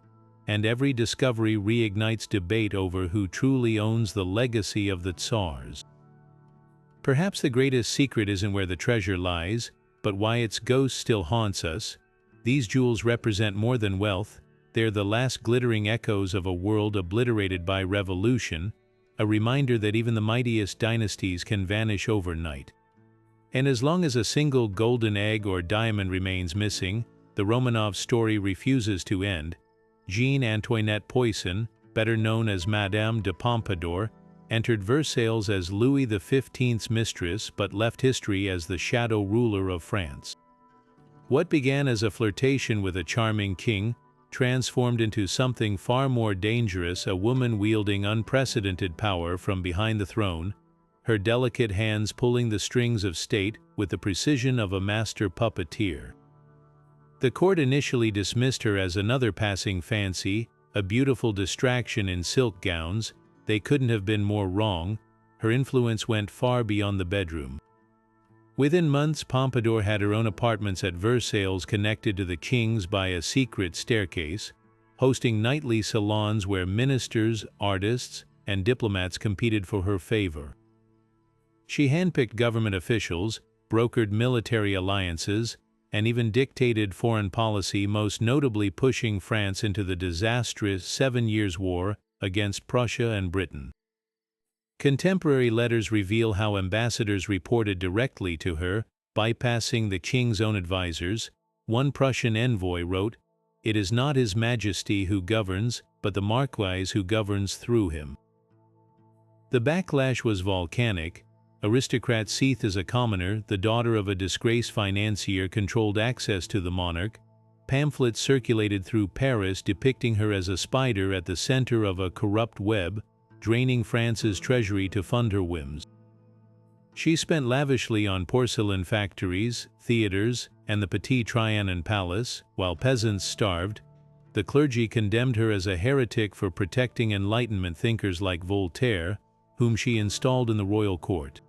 and every discovery reignites debate over who truly owns the legacy of the Tsars. Perhaps the greatest secret isn't where the treasure lies, but why its ghost still haunts us. These jewels represent more than wealth, they're the last glittering echoes of a world obliterated by revolution, a reminder that even the mightiest dynasties can vanish overnight. And as long as a single golden egg or diamond remains missing, the Romanov story refuses to end. Jean Antoinette Poisson, better known as Madame de Pompadour, entered Versailles as Louis XV's mistress but left history as the shadow ruler of France. What began as a flirtation with a charming king transformed into something far more dangerous, a woman wielding unprecedented power from behind the throne, her delicate hands pulling the strings of state with the precision of a master puppeteer. The court initially dismissed her as another passing fancy, a beautiful distraction in silk gowns. They couldn't have been more wrong. Her influence went far beyond the bedroom. Within months, Pompadour had her own apartments at Versailles connected to the king's by a secret staircase, hosting nightly salons where ministers, artists, and diplomats competed for her favor. She handpicked government officials, brokered military alliances, and even dictated foreign policy, most notably pushing France into the disastrous 7 Years' War against Prussia and Britain. Contemporary letters reveal how ambassadors reported directly to her, bypassing the king's own advisors. One Prussian envoy wrote, "It is not His Majesty who governs, but the Marquis who governs through him." The backlash was volcanic. Aristocrat seethed as a commoner, the daughter of a disgraced financier, controlled access to the monarch. Pamphlets circulated through Paris depicting her as a spider at the center of a corrupt web, draining France's treasury to fund her whims. She spent lavishly on porcelain factories, theaters, and the Petit Trianon Palace, while peasants starved. The clergy condemned her as a heretic for protecting Enlightenment thinkers like Voltaire, whom she installed in the royal court.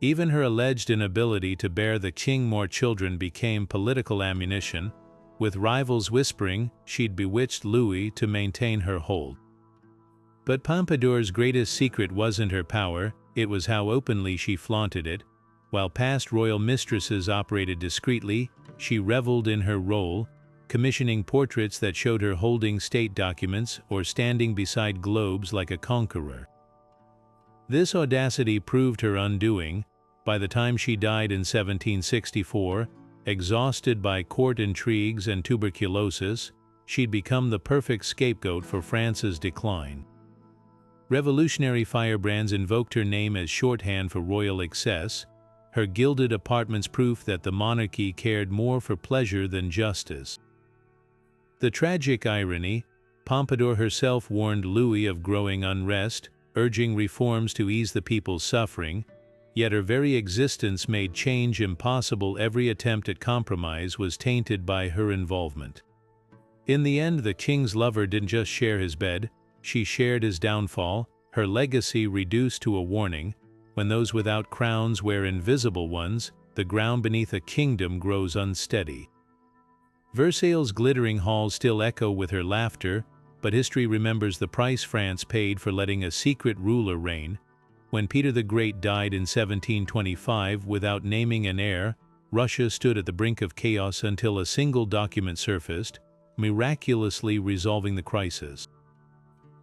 Even her alleged inability to bear the king more children became political ammunition, with rivals whispering she'd bewitched Louis to maintain her hold. But Pompadour's greatest secret wasn't her power, it was how openly she flaunted it. While past royal mistresses operated discreetly, she reveled in her role, commissioning portraits that showed her holding state documents or standing beside globes like a conqueror. This audacity proved her undoing. By the time she died in 1764, exhausted by court intrigues and tuberculosis, she'd become the perfect scapegoat for France's decline. Revolutionary firebrands invoked her name as shorthand for royal excess, her gilded apartments proof that the monarchy cared more for pleasure than justice. The tragic irony, Pompadour herself warned Louis of growing unrest, urging reforms to ease the people's suffering, yet her very existence made change impossible. Every attempt at compromise was tainted by her involvement. In the end, the king's lover didn't just share his bed, she shared his downfall, her legacy reduced to a warning: when those without crowns wear invisible ones, the ground beneath a kingdom grows unsteady. Versailles' glittering halls still echo with her laughter, but history remembers the price France paid for letting a secret ruler reign. When Peter the Great died in 1725 without naming an heir, Russia stood at the brink of chaos until a single document surfaced, miraculously resolving the crisis.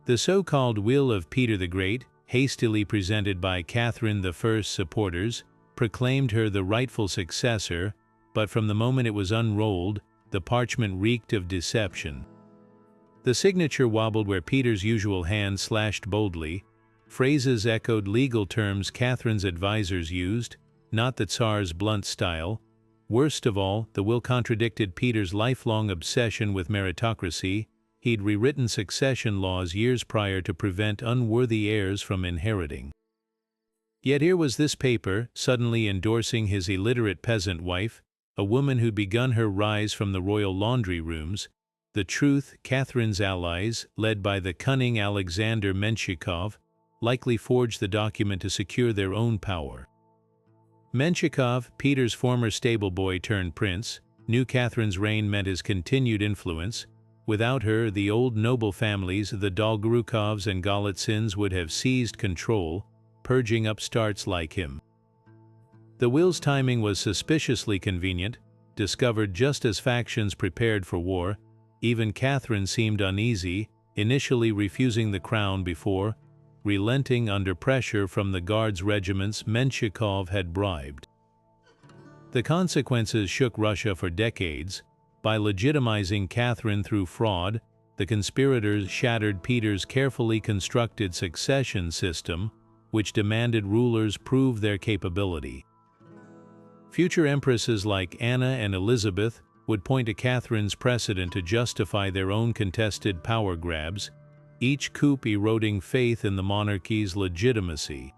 The so-called will of Peter the Great, hastily presented by Catherine I's supporters, proclaimed her the rightful successor, but from the moment it was unrolled, the parchment reeked of deception. The signature wobbled where Peter's usual hand slashed boldly. Phrases echoed legal terms Catherine's advisors used, not the Tsar's blunt style. Worst of all, the will contradicted Peter's lifelong obsession with meritocracy. He'd rewritten succession laws years prior to prevent unworthy heirs from inheriting. Yet here was this paper, suddenly endorsing his illiterate peasant wife, a woman who'd begun her rise from the royal laundry rooms. The truth, Catherine's allies, led by the cunning Alexander Menshikov, likely forged the document to secure their own power. Menshikov, Peter's former stable boy turned prince, knew Catherine's reign meant his continued influence. Without her, the old noble families, the Dolgorukovs and Golitsins, would have seized control, purging upstarts like him. The will's timing was suspiciously convenient, discovered just as factions prepared for war. Even Catherine seemed uneasy, initially refusing the crown before relenting under pressure from the Guards regiments Menshikov had bribed. The consequences shook Russia for decades. By legitimizing Catherine through fraud, the conspirators shattered Peter's carefully constructed succession system, which demanded rulers prove their capability. Future empresses like Anna and Elizabeth would point to Catherine's precedent to justify their own contested power grabs, each coup eroding faith in the monarchy's legitimacy.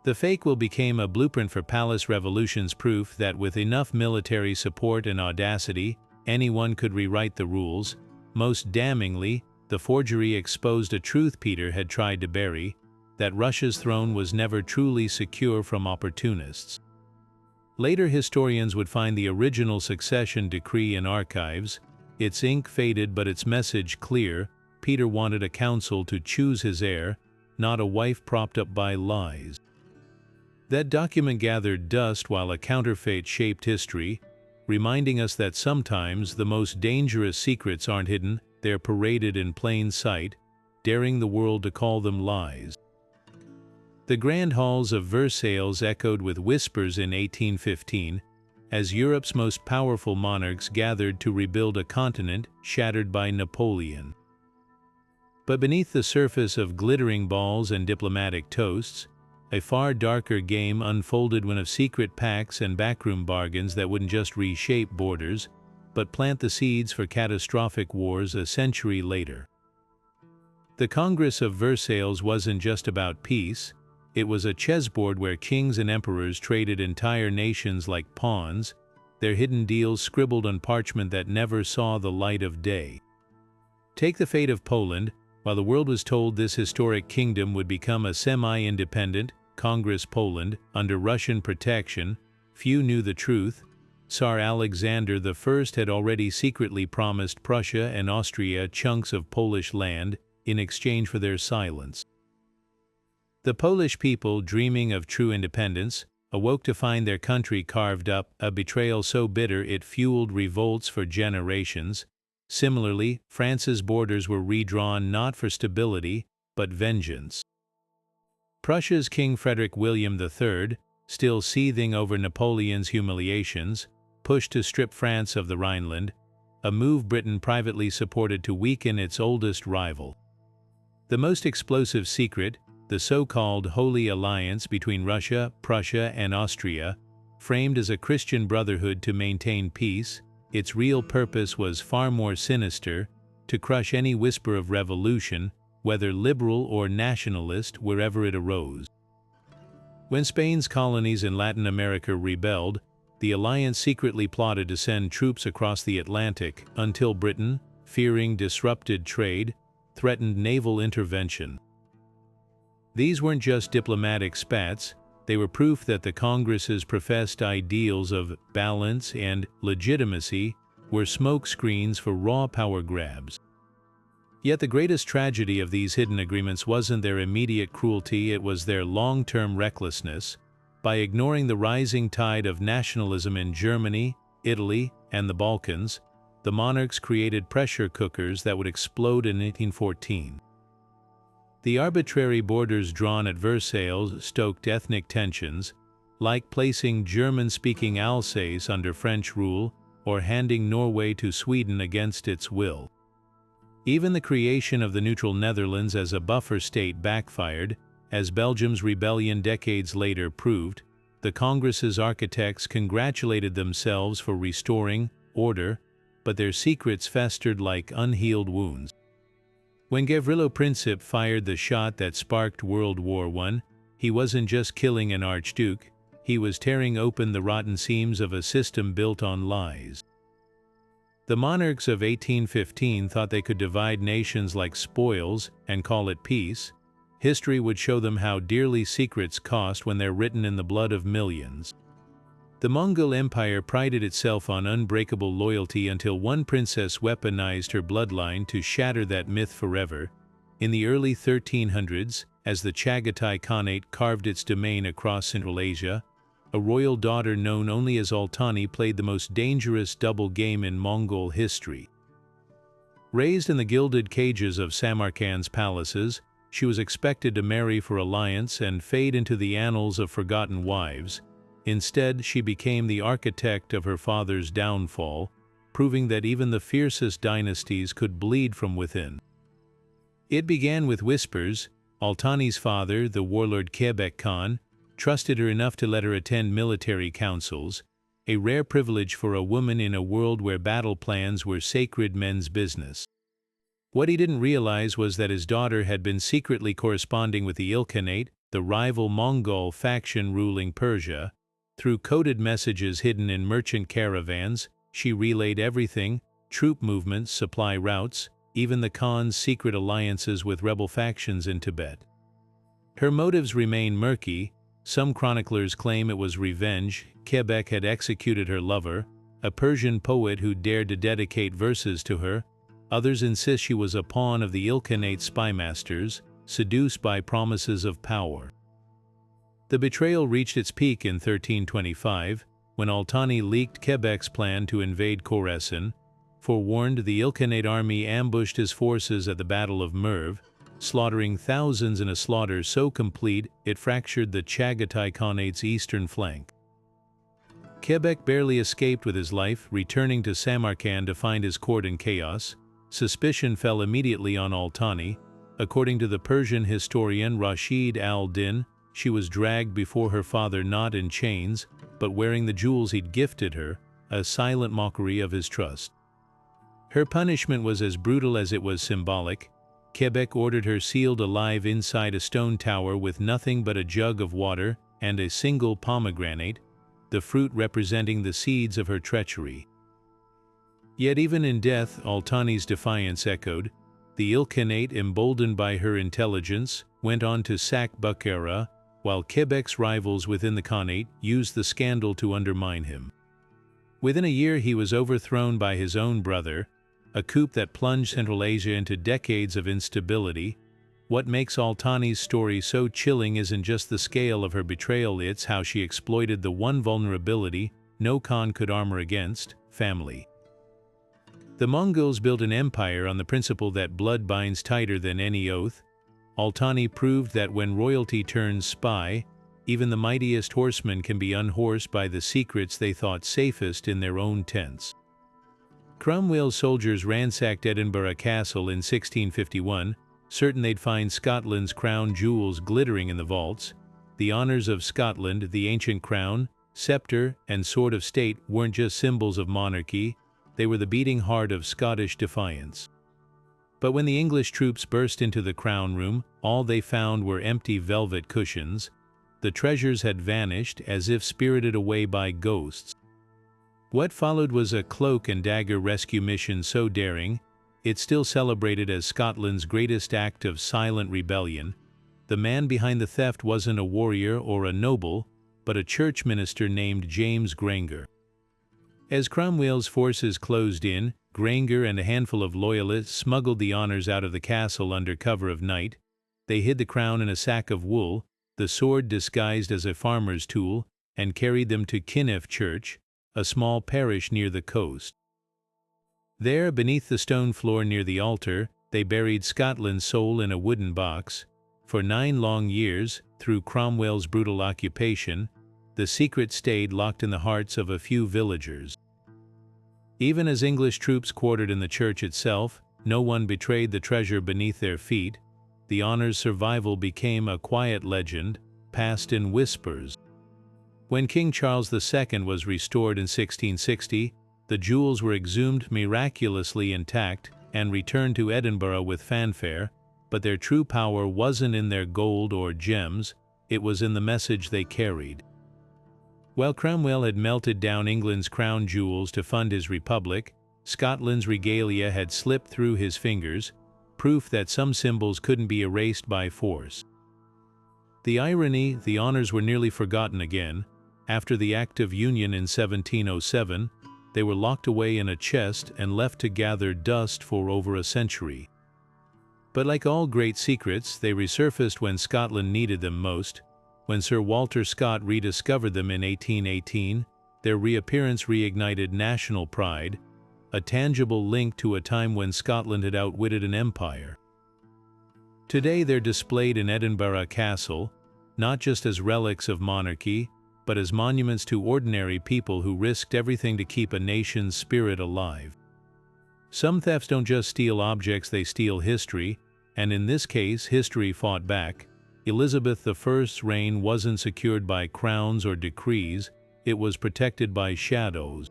The fake will become a blueprint for palace revolutions, proof that with enough military support and audacity, anyone could rewrite the rules. Most damningly, the forgery exposed a truth Peter had tried to bury, that Russia's throne was never truly secure from opportunists. Later historians would find the original succession decree in archives, its ink faded but its message clear. Peter wanted a council to choose his heir, not a wife propped up by lies. That document gathered dust while a counterfeit shaped history, reminding us that sometimes the most dangerous secrets aren't hidden, they're paraded in plain sight, daring the world to call them lies. The grand halls of Versailles echoed with whispers in 1815, as Europe's most powerful monarchs gathered to rebuild a continent shattered by Napoleon. But beneath the surface of glittering balls and diplomatic toasts, a far darker game unfolded, one of secret pacts and backroom bargains that wouldn't just reshape borders, but plant the seeds for catastrophic wars a century later. The Congress of Versailles wasn't just about peace, it was a chessboard where kings and emperors traded entire nations like pawns, their hidden deals scribbled on parchment that never saw the light of day. Take the fate of Poland. While the world was told this historic kingdom would become a semi-independent, Congress Poland, under Russian protection, few knew the truth. Tsar Alexander I had already secretly promised Prussia and Austria chunks of Polish land in exchange for their silence. The Polish people, dreaming of true independence, awoke to find their country carved up, a betrayal so bitter it fueled revolts for generations. Similarly, France's borders were redrawn not for stability, but vengeance. Prussia's King Frederick William III, still seething over Napoleon's humiliations, pushed to strip France of the Rhineland, a move Britain privately supported to weaken its oldest rival. The most explosive secret, the so-called Holy Alliance between Russia, Prussia, and Austria, framed as a Christian brotherhood to maintain peace, its real purpose was far more sinister: to crush any whisper of revolution, whether liberal or nationalist, wherever it arose. When Spain's colonies in Latin America rebelled, the alliance secretly plotted to send troops across the Atlantic, until Britain, fearing disrupted trade, threatened naval intervention. These weren't just diplomatic spats, they were proof that the Congress's professed ideals of balance and legitimacy were smokescreens for raw power grabs. Yet the greatest tragedy of these hidden agreements wasn't their immediate cruelty, it was their long-term recklessness. By ignoring the rising tide of nationalism in Germany, Italy, and the Balkans, the monarchs created pressure cookers that would explode in 1814. The arbitrary borders drawn at Versailles stoked ethnic tensions, like placing German-speaking Alsace under French rule or handing Norway to Sweden against its will. Even the creation of the neutral Netherlands as a buffer state backfired, as Belgium's rebellion decades later proved. The Congress's architects congratulated themselves for restoring order, but their secrets festered like unhealed wounds. When Gavrilo Princip fired the shot that sparked World War I, he wasn't just killing an archduke, he was tearing open the rotten seams of a system built on lies. The monarchs of 1815 thought they could divide nations like spoils and call it peace. History would show them how dearly secrets cost when they're written in the blood of millions. The Mongol Empire prided itself on unbreakable loyalty until one princess weaponized her bloodline to shatter that myth forever. In the early 1300s, as the Chagatai Khanate carved its domain across Central Asia, a royal daughter known only as Altani played the most dangerous double game in Mongol history. Raised in the gilded cages of Samarkand's palaces, she was expected to marry for alliance and fade into the annals of forgotten wives. Instead, she became the architect of her father's downfall, proving that even the fiercest dynasties could bleed from within. It began with whispers. Altani's father, the warlord Kebek Khan, trusted her enough to let her attend military councils, a rare privilege for a woman in a world where battle plans were sacred men's business. What he didn't realize was that his daughter had been secretly corresponding with the Ilkhanate, the rival Mongol faction ruling Persia. Through coded messages hidden in merchant caravans, she relayed everything: troop movements, supply routes, even the Khan's secret alliances with rebel factions in Tibet. Her motives remain murky. Some chroniclers claim it was revenge. Kebek had executed her lover, a Persian poet who dared to dedicate verses to her. Others insist she was a pawn of the Ilkhanate spymasters, seduced by promises of power. The betrayal reached its peak in 1325, when Altani leaked Kebek's plan to invade Khorasan. Forewarned, the Ilkhanate army ambushed his forces at the Battle of Merv, slaughtering thousands in a slaughter so complete it fractured the Chagatai Khanate's eastern flank. Kebek barely escaped with his life, returning to Samarkand to find his court in chaos. Suspicion fell immediately on Altani. According to the Persian historian Rashid al-Din, she was dragged before her father not in chains, but wearing the jewels he'd gifted her, a silent mockery of his trust. Her punishment was as brutal as it was symbolic. Kebek ordered her sealed alive inside a stone tower with nothing but a jug of water and a single pomegranate, the fruit representing the seeds of her treachery. Yet even in death, Altani's defiance echoed. The Ilkhanate, emboldened by her intelligence, went on to sack Bukhara, while Kebek's rivals within the Khanate used the scandal to undermine him. Within a year he was overthrown by his own brother, a coup that plunged Central Asia into decades of instability. What makes Altani's story so chilling isn't just the scale of her betrayal, it's how she exploited the one vulnerability no Khan could armor against: family. The Mongols built an empire on the principle that blood binds tighter than any oath. Altani proved that when royalty turns spy, even the mightiest horsemen can be unhorsed by the secrets they thought safest in their own tents. Cromwell's soldiers ransacked Edinburgh Castle in 1651, certain they'd find Scotland's crown jewels glittering in the vaults. The honors of Scotland, the ancient crown, scepter, and sword of state, weren't just symbols of monarchy, they were the beating heart of Scottish defiance. But when the English troops burst into the crown room, all they found were empty velvet cushions. The treasures had vanished, as if spirited away by ghosts. What followed was a cloak and dagger rescue mission so daring, it's still celebrated as Scotland's greatest act of silent rebellion. The man behind the theft wasn't a warrior or a noble, but a church minister named James Granger. As Cromwell's forces closed in, Granger and a handful of loyalists smuggled the honors out of the castle under cover of night. They hid the crown in a sack of wool, the sword disguised as a farmer's tool, and carried them to Kinneff Church, a small parish near the coast. There, beneath the stone floor near the altar, they buried Scotland's soul in a wooden box. For 9 long years, through Cromwell's brutal occupation, the secret stayed locked in the hearts of a few villagers. Even as English troops quartered in the church itself, no one betrayed the treasure beneath their feet. The honor's survival became a quiet legend, passed in whispers. When King Charles II was restored in 1660, the jewels were exhumed miraculously intact and returned to Edinburgh with fanfare, but their true power wasn't in their gold or gems, it was in the message they carried. While Cromwell had melted down England's crown jewels to fund his republic, Scotland's regalia had slipped through his fingers, proof that some symbols couldn't be erased by force. The irony, the honors were nearly forgotten again. After the Act of Union in 1707, they were locked away in a chest and left to gather dust for over a century. But like all great secrets, they resurfaced when Scotland needed them most. When Sir Walter Scott rediscovered them in 1818, their reappearance reignited national pride, a tangible link to a time when Scotland had outwitted an empire. Today they're displayed in Edinburgh Castle, not just as relics of monarchy, but as monuments to ordinary people who risked everything to keep a nation's spirit alive. Some thefts don't just steal objects, they steal history, and in this case, history fought back. Elizabeth I's reign wasn't secured by crowns or decrees, it was protected by shadows.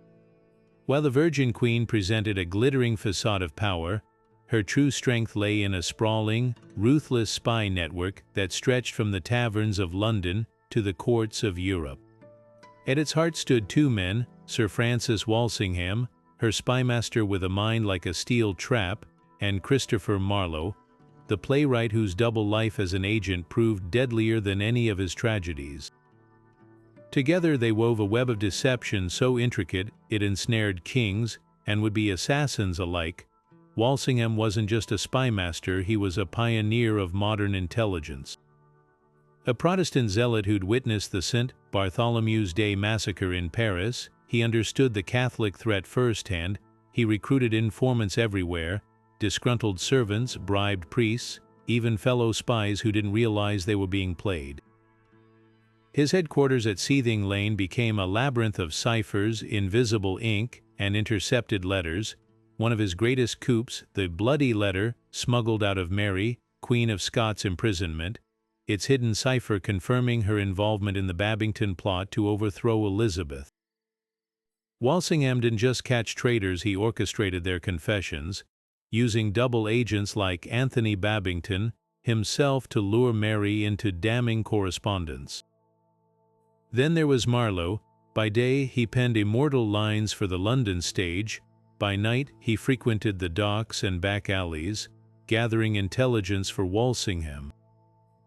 While the Virgin Queen presented a glittering facade of power, her true strength lay in a sprawling, ruthless spy network that stretched from the taverns of London to the courts of Europe. At its heart stood two men, Sir Francis Walsingham, her spymaster with a mind like a steel trap, and Christopher Marlowe, the playwright whose double life as an agent proved deadlier than any of his tragedies. Together they wove a web of deception so intricate it ensnared kings and would-be assassins alike. Walsingham wasn't just a spymaster, he was a pioneer of modern intelligence. A Protestant zealot who'd witnessed the St. Bartholomew's Day massacre in Paris, he understood the Catholic threat firsthand. He recruited informants everywhere, disgruntled servants, bribed priests, even fellow spies who didn't realize they were being played. His headquarters at Seething Lane became a labyrinth of ciphers, invisible ink, and intercepted letters. One of his greatest coups, the Bloody Letter, smuggled out of Mary, Queen of Scots' imprisonment, its hidden cipher confirming her involvement in the Babington plot to overthrow Elizabeth. Walsingham didn't just catch traitors, he orchestrated their confessions, using double agents like Anthony Babington himself to lure Mary into damning correspondence. Then there was Marlowe. By day he penned immortal lines for the London stage, by night he frequented the docks and back alleys, gathering intelligence for Walsingham.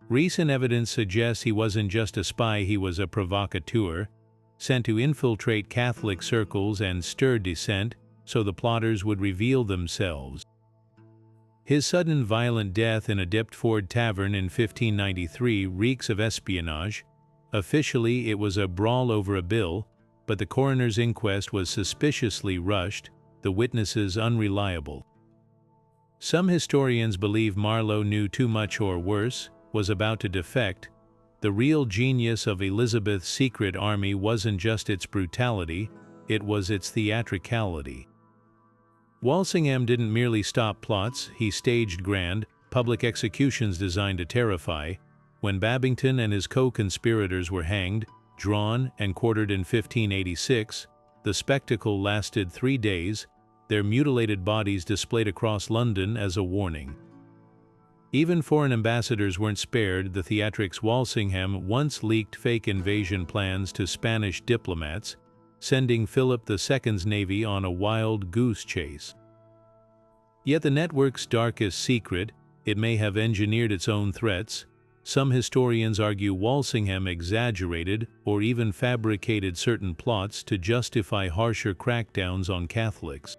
Recent evidence suggests he wasn't just a spy, he was a provocateur, sent to infiltrate Catholic circles and stir dissent so the plotters would reveal themselves. His sudden violent death in a Deptford tavern in 1593 reeks of espionage. Officially, it was a brawl over a bill, but the coroner's inquest was suspiciously rushed, the witnesses unreliable. Some historians believe Marlowe knew too much or worse, was about to defect. The real genius of Elizabeth's secret army wasn't just its brutality, it was its theatricality. Walsingham didn't merely stop plots, he staged grand, public executions designed to terrify. When Babington and his co-conspirators were hanged, drawn, and quartered in 1586, the spectacle lasted 3 days, their mutilated bodies displayed across London as a warning. Even foreign ambassadors weren't spared. The theatrics. Walsingham once leaked fake invasion plans to Spanish diplomats, sending Philip II's navy on a wild goose chase. Yet the network's darkest secret, it may have engineered its own threats. Some historians argue Walsingham exaggerated or even fabricated certain plots to justify harsher crackdowns on Catholics.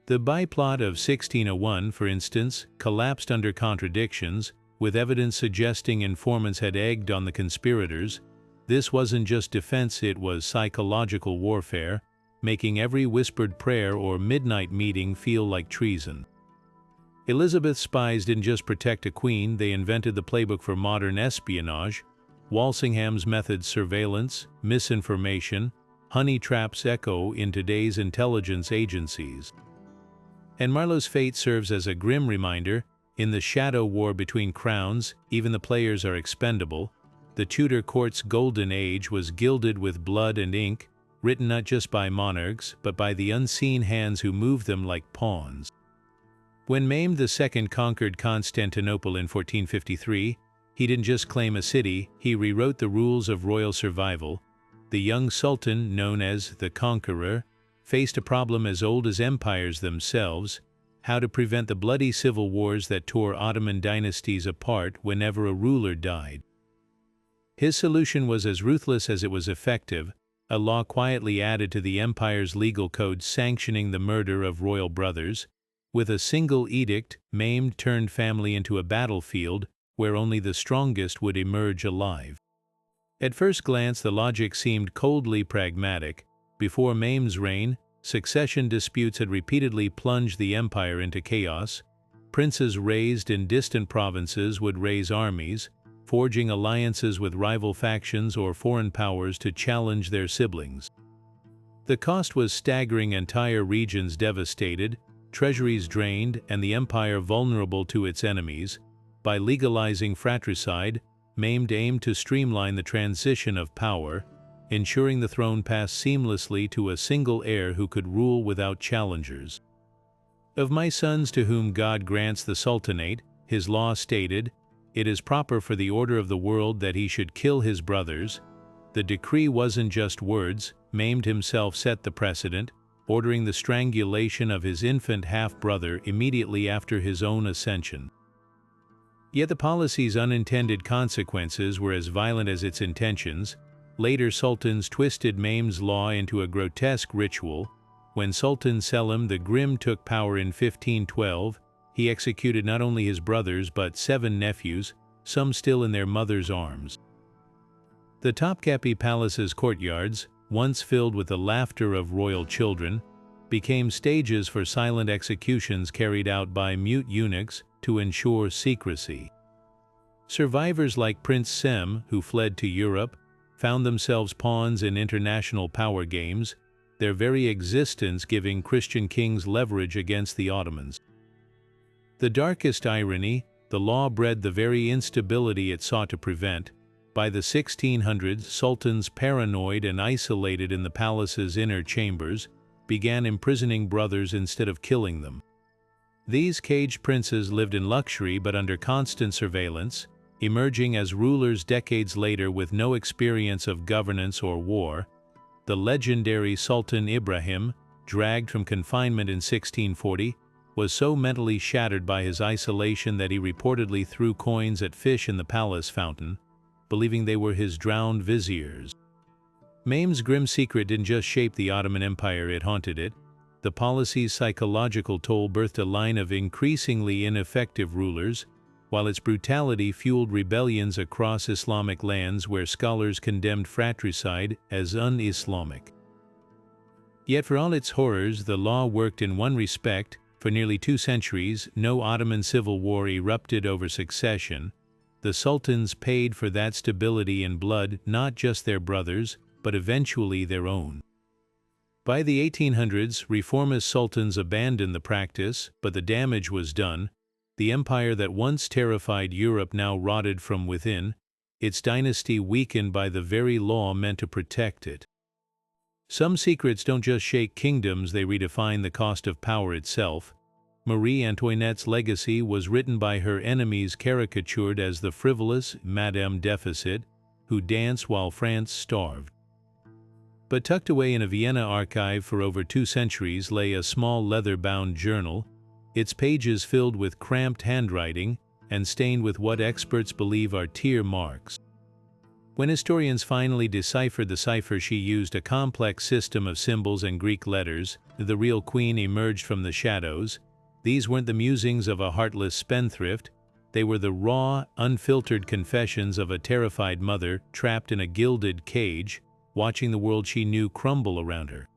The Biplot of 1601, for instance, collapsed under contradictions, with evidence suggesting informants had egged on the conspirators. This wasn't just defense, it was psychological warfare, making every whispered prayer or midnight meeting feel like treason. Elizabeth's spies didn't just protect a queen, they invented the playbook for modern espionage. Walsingham's methods: surveillance, misinformation, honey traps echo in today's intelligence agencies. And Marlowe's fate serves as a grim reminder. In the shadow war between crowns, even the players are expendable. The Tudor court's golden age was gilded with blood and ink, written not just by monarchs, but by the unseen hands who moved them like pawns. When Mehmed II conquered Constantinople in 1453, he didn't just claim a city, he rewrote the rules of royal survival. The young sultan, known as the Conqueror, faced a problem as old as empires themselves: how to prevent the bloody civil wars that tore Ottoman dynasties apart whenever a ruler died. His solution was as ruthless as it was effective: a law quietly added to the empire's legal code sanctioning the murder of royal brothers. With a single edict, Mehmed turned family into a battlefield where only the strongest would emerge alive. At first glance, the logic seemed coldly pragmatic. Before Mehmed's reign, succession disputes had repeatedly plunged the empire into chaos. Princes raised in distant provinces would raise armies, forging alliances with rival factions or foreign powers to challenge their siblings. The cost was staggering: entire regions devastated, treasuries drained, and the empire vulnerable to its enemies. By legalizing fratricide, Mehmed aimed to streamline the transition of power, ensuring the throne passed seamlessly to a single heir who could rule without challengers. "Of my sons to whom God grants the sultanate," his law stated, "it is proper for the order of the world that he should kill his brothers." The decree wasn't just words. Mehmed himself set the precedent, ordering the strangulation of his infant half-brother immediately after his own ascension. Yet the policy's unintended consequences were as violent as its intentions. Later sultans twisted Mehmed's law into a grotesque ritual. When Sultan Selim the Grim took power in 1512, he executed not only his brothers but 7 nephews, some still in their mother's arms. The Topkapi Palace's courtyards, once filled with the laughter of royal children, became stages for silent executions carried out by mute eunuchs to ensure secrecy. Survivors like Prince Sem, who fled to Europe, found themselves pawns in international power games, their very existence giving Christian kings leverage against the Ottomans. The darkest irony, the law bred the very instability it sought to prevent. By the 1600s, sultans, paranoid and isolated in the palace's inner chambers, began imprisoning brothers instead of killing them. These caged princes lived in luxury but under constant surveillance, emerging as rulers decades later with no experience of governance or war. The legendary Sultan Ibrahim, dragged from confinement in 1640, was so mentally shattered by his isolation that he reportedly threw coins at fish in the palace fountain, believing they were his drowned viziers. Mehmed's grim secret didn't just shape the Ottoman Empire, it haunted it. The policy's psychological toll birthed a line of increasingly ineffective rulers, while its brutality fueled rebellions across Islamic lands where scholars condemned fratricide as un-Islamic. Yet for all its horrors, the law worked in one respect. For nearly 2 centuries, no Ottoman civil war erupted over succession. The sultans paid for that stability in blood, not just their brothers, but eventually their own. By the 1800s, reformist sultans abandoned the practice, but the damage was done. The empire that once terrified Europe now rotted from within, its dynasty weakened by the very law meant to protect it. Some secrets don't just shake kingdoms, they redefine the cost of power itself. Marie Antoinette's legacy was written by her enemies, caricatured as the frivolous Madame Deficit, who danced while France starved. But tucked away in a Vienna archive for over 2 centuries lay a small leather-bound journal, its pages filled with cramped handwriting and stained with what experts believe are tear marks. When historians finally deciphered the cipher, she used a complex system of symbols and Greek letters. The real queen emerged from the shadows. These weren't the musings of a heartless spendthrift. They were the raw, unfiltered confessions of a terrified mother trapped in a gilded cage, watching the world she knew crumble around her.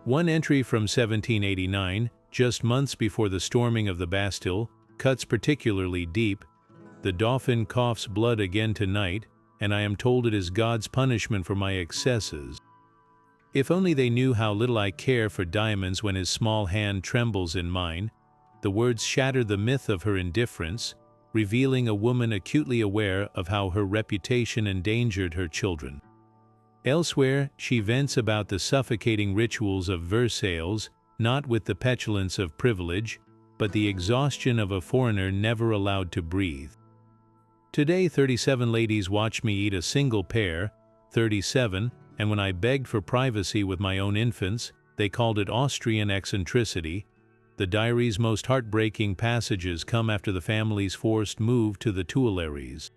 One entry from 1789, just months before the storming of the Bastille, cuts particularly deep. "The Dauphin coughs blood again tonight, and I am told it is God's punishment for my excesses. If only they knew how little I care for diamonds when his small hand trembles in mine." The words shatter the myth of her indifference, revealing a woman acutely aware of how her reputation endangered her children. Elsewhere, she vents about the suffocating rituals of Versailles, not with the petulance of privilege, but the exhaustion of a foreigner never allowed to breathe. "Today 37 ladies watched me eat a single pear, 37, and when I begged for privacy with my own infants, they called it Austrian eccentricity." The diary's most heartbreaking passages come after the family's forced move to the Tuileries.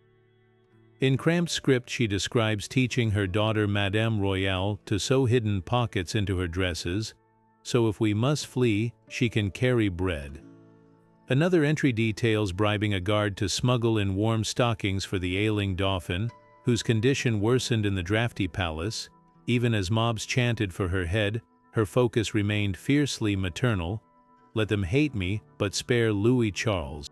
In cramped script, she describes teaching her daughter Madame Royale to sew hidden pockets into her dresses, so if we must flee, she can carry bread. Another entry details bribing a guard to smuggle in warm stockings for the ailing Dauphin, whose condition worsened in the drafty palace. Even as mobs chanted for her head, her focus remained fiercely maternal. "Let them hate me, but spare Louis Charles."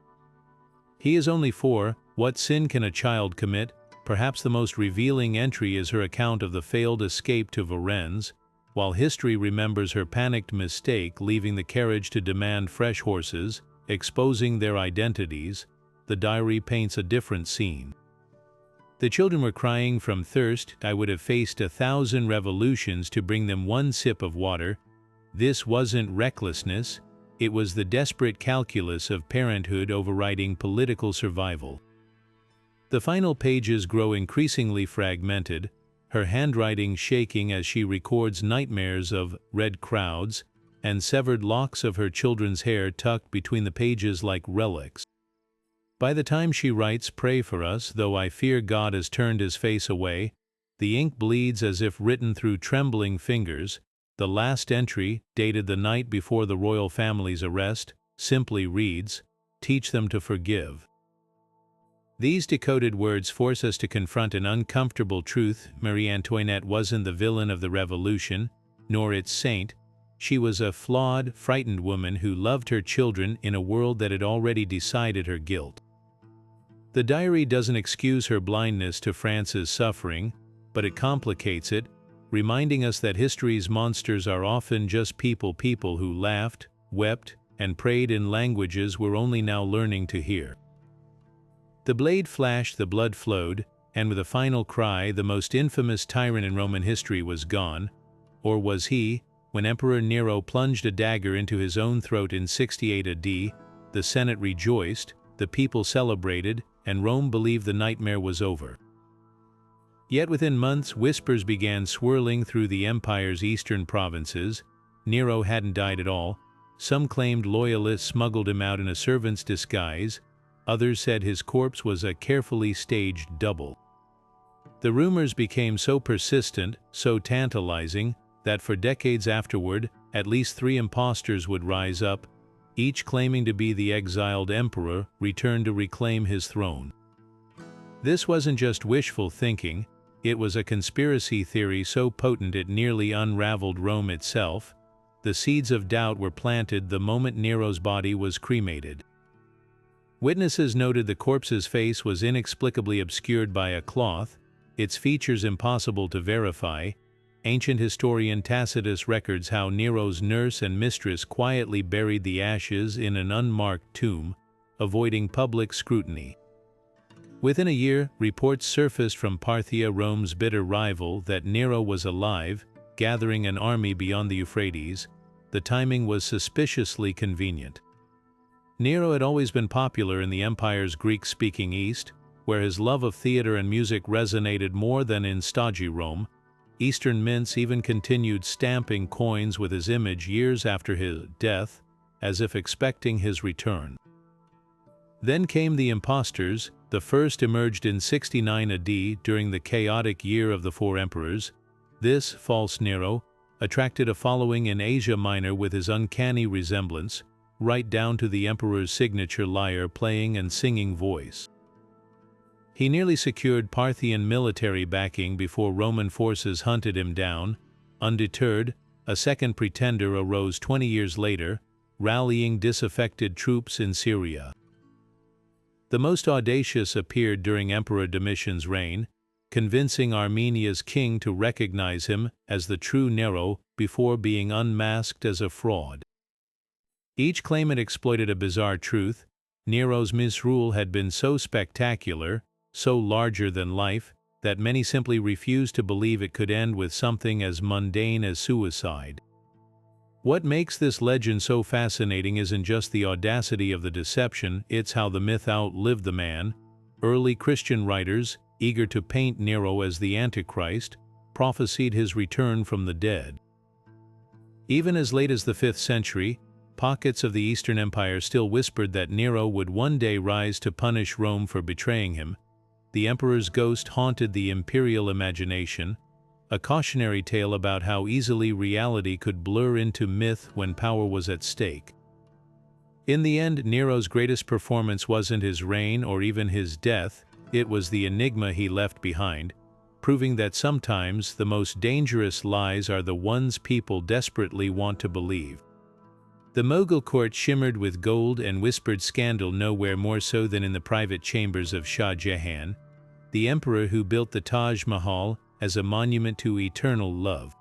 He is only 4. What sin can a child commit? Perhaps the most revealing entry is her account of the failed escape to Varennes. While history remembers her panicked mistake leaving the carriage to demand fresh horses, exposing their identities, the diary paints a different scene. The children were crying from thirst. I would have faced 1,000 revolutions to bring them one sip of water. This wasn't recklessness, it was the desperate calculus of parenthood overriding political survival. The final pages grow increasingly fragmented, her handwriting shaking as she records nightmares of red crowds and severed locks of her children's hair tucked between the pages like relics. By the time she writes, "Pray for us, though I fear God has turned his face away," the ink bleeds as if written through trembling fingers. The last entry, dated the night before the royal family's arrest, simply reads, "Teach them to forgive." These decoded words force us to confront an uncomfortable truth. Marie Antoinette wasn't the villain of the revolution, nor its saint. She was a flawed, frightened woman who loved her children in a world that had already decided her guilt. The diary doesn't excuse her blindness to France's suffering, but it complicates it, reminding us that history's monsters are often just people who laughed, wept, and prayed in languages we're only now learning to hear. The blade flashed, the blood flowed, and with a final cry, the most infamous tyrant in Roman history was gone. Or was he? When Emperor Nero plunged a dagger into his own throat in 68 AD, the Senate rejoiced, the people celebrated, and Rome believed the nightmare was over. Yet within months, whispers began swirling through the empire's eastern provinces. Nero hadn't died at all. Some claimed loyalists smuggled him out in a servant's disguise. Others said his corpse was a carefully staged double. The rumors became so persistent, so tantalizing, that for decades afterward, at least 3 impostors would rise up, each claiming to be the exiled emperor returned to reclaim his throne. This wasn't just wishful thinking, it was a conspiracy theory so potent it nearly unraveled Rome itself. The seeds of doubt were planted the moment Nero's body was cremated. Witnesses noted the corpse's face was inexplicably obscured by a cloth, its features impossible to verify. Ancient historian Tacitus records how Nero's nurse and mistress quietly buried the ashes in an unmarked tomb, avoiding public scrutiny. Within a year, reports surfaced from Parthia, Rome's bitter rival, that Nero was alive, gathering an army beyond the Euphrates. The timing was suspiciously convenient. Nero had always been popular in the empire's Greek-speaking East, where his love of theater and music resonated more than in stodgy Rome. Eastern mints even continued stamping coins with his image years after his death, as if expecting his return. Then came the impostors. The first emerged in 69 AD during the chaotic year of the 4 emperors. This false Nero attracted a following in Asia Minor with his uncanny resemblance, right down to the emperor's signature lyre playing and singing voice. He nearly secured Parthian military backing before Roman forces hunted him down. Undeterred, a second pretender arose 20 years later, rallying disaffected troops in Syria. The most audacious appeared during Emperor Domitian's reign, convincing Armenia's king to recognize him as the true Nero before being unmasked as a fraud. Each claimant exploited a bizarre truth. Nero's misrule had been so spectacular, so larger than life, that many simply refused to believe it could end with something as mundane as suicide. What makes this legend so fascinating isn't just the audacity of the deception, it's how the myth outlived the man. Early Christian writers, eager to paint Nero as the Antichrist, prophesied his return from the dead. Even as late as the 5th century, pockets of the Eastern Empire still whispered that Nero would one day rise to punish Rome for betraying him. The emperor's ghost haunted the imperial imagination, a cautionary tale about how easily reality could blur into myth when power was at stake. In the end, Nero's greatest performance wasn't his reign or even his death, it was the enigma he left behind, proving that sometimes the most dangerous lies are the ones people desperately want to believe. The Mughal court shimmered with gold and whispered scandal nowhere more so than in the private chambers of Shah Jahan, the emperor who built the Taj Mahal as a monument to eternal love.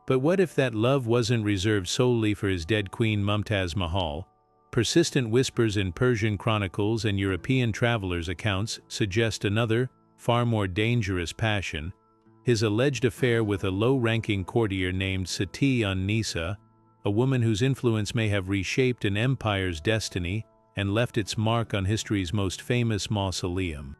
But what if that love wasn't reserved solely for his dead queen Mumtaz Mahal? Persistent whispers in Persian chronicles and European travelers' accounts suggest another, far more dangerous passion, his alleged affair with a low-ranking courtier named Sati-un-Nisa, a woman whose influence may have reshaped an empire's destiny and left its mark on history's most famous mausoleum.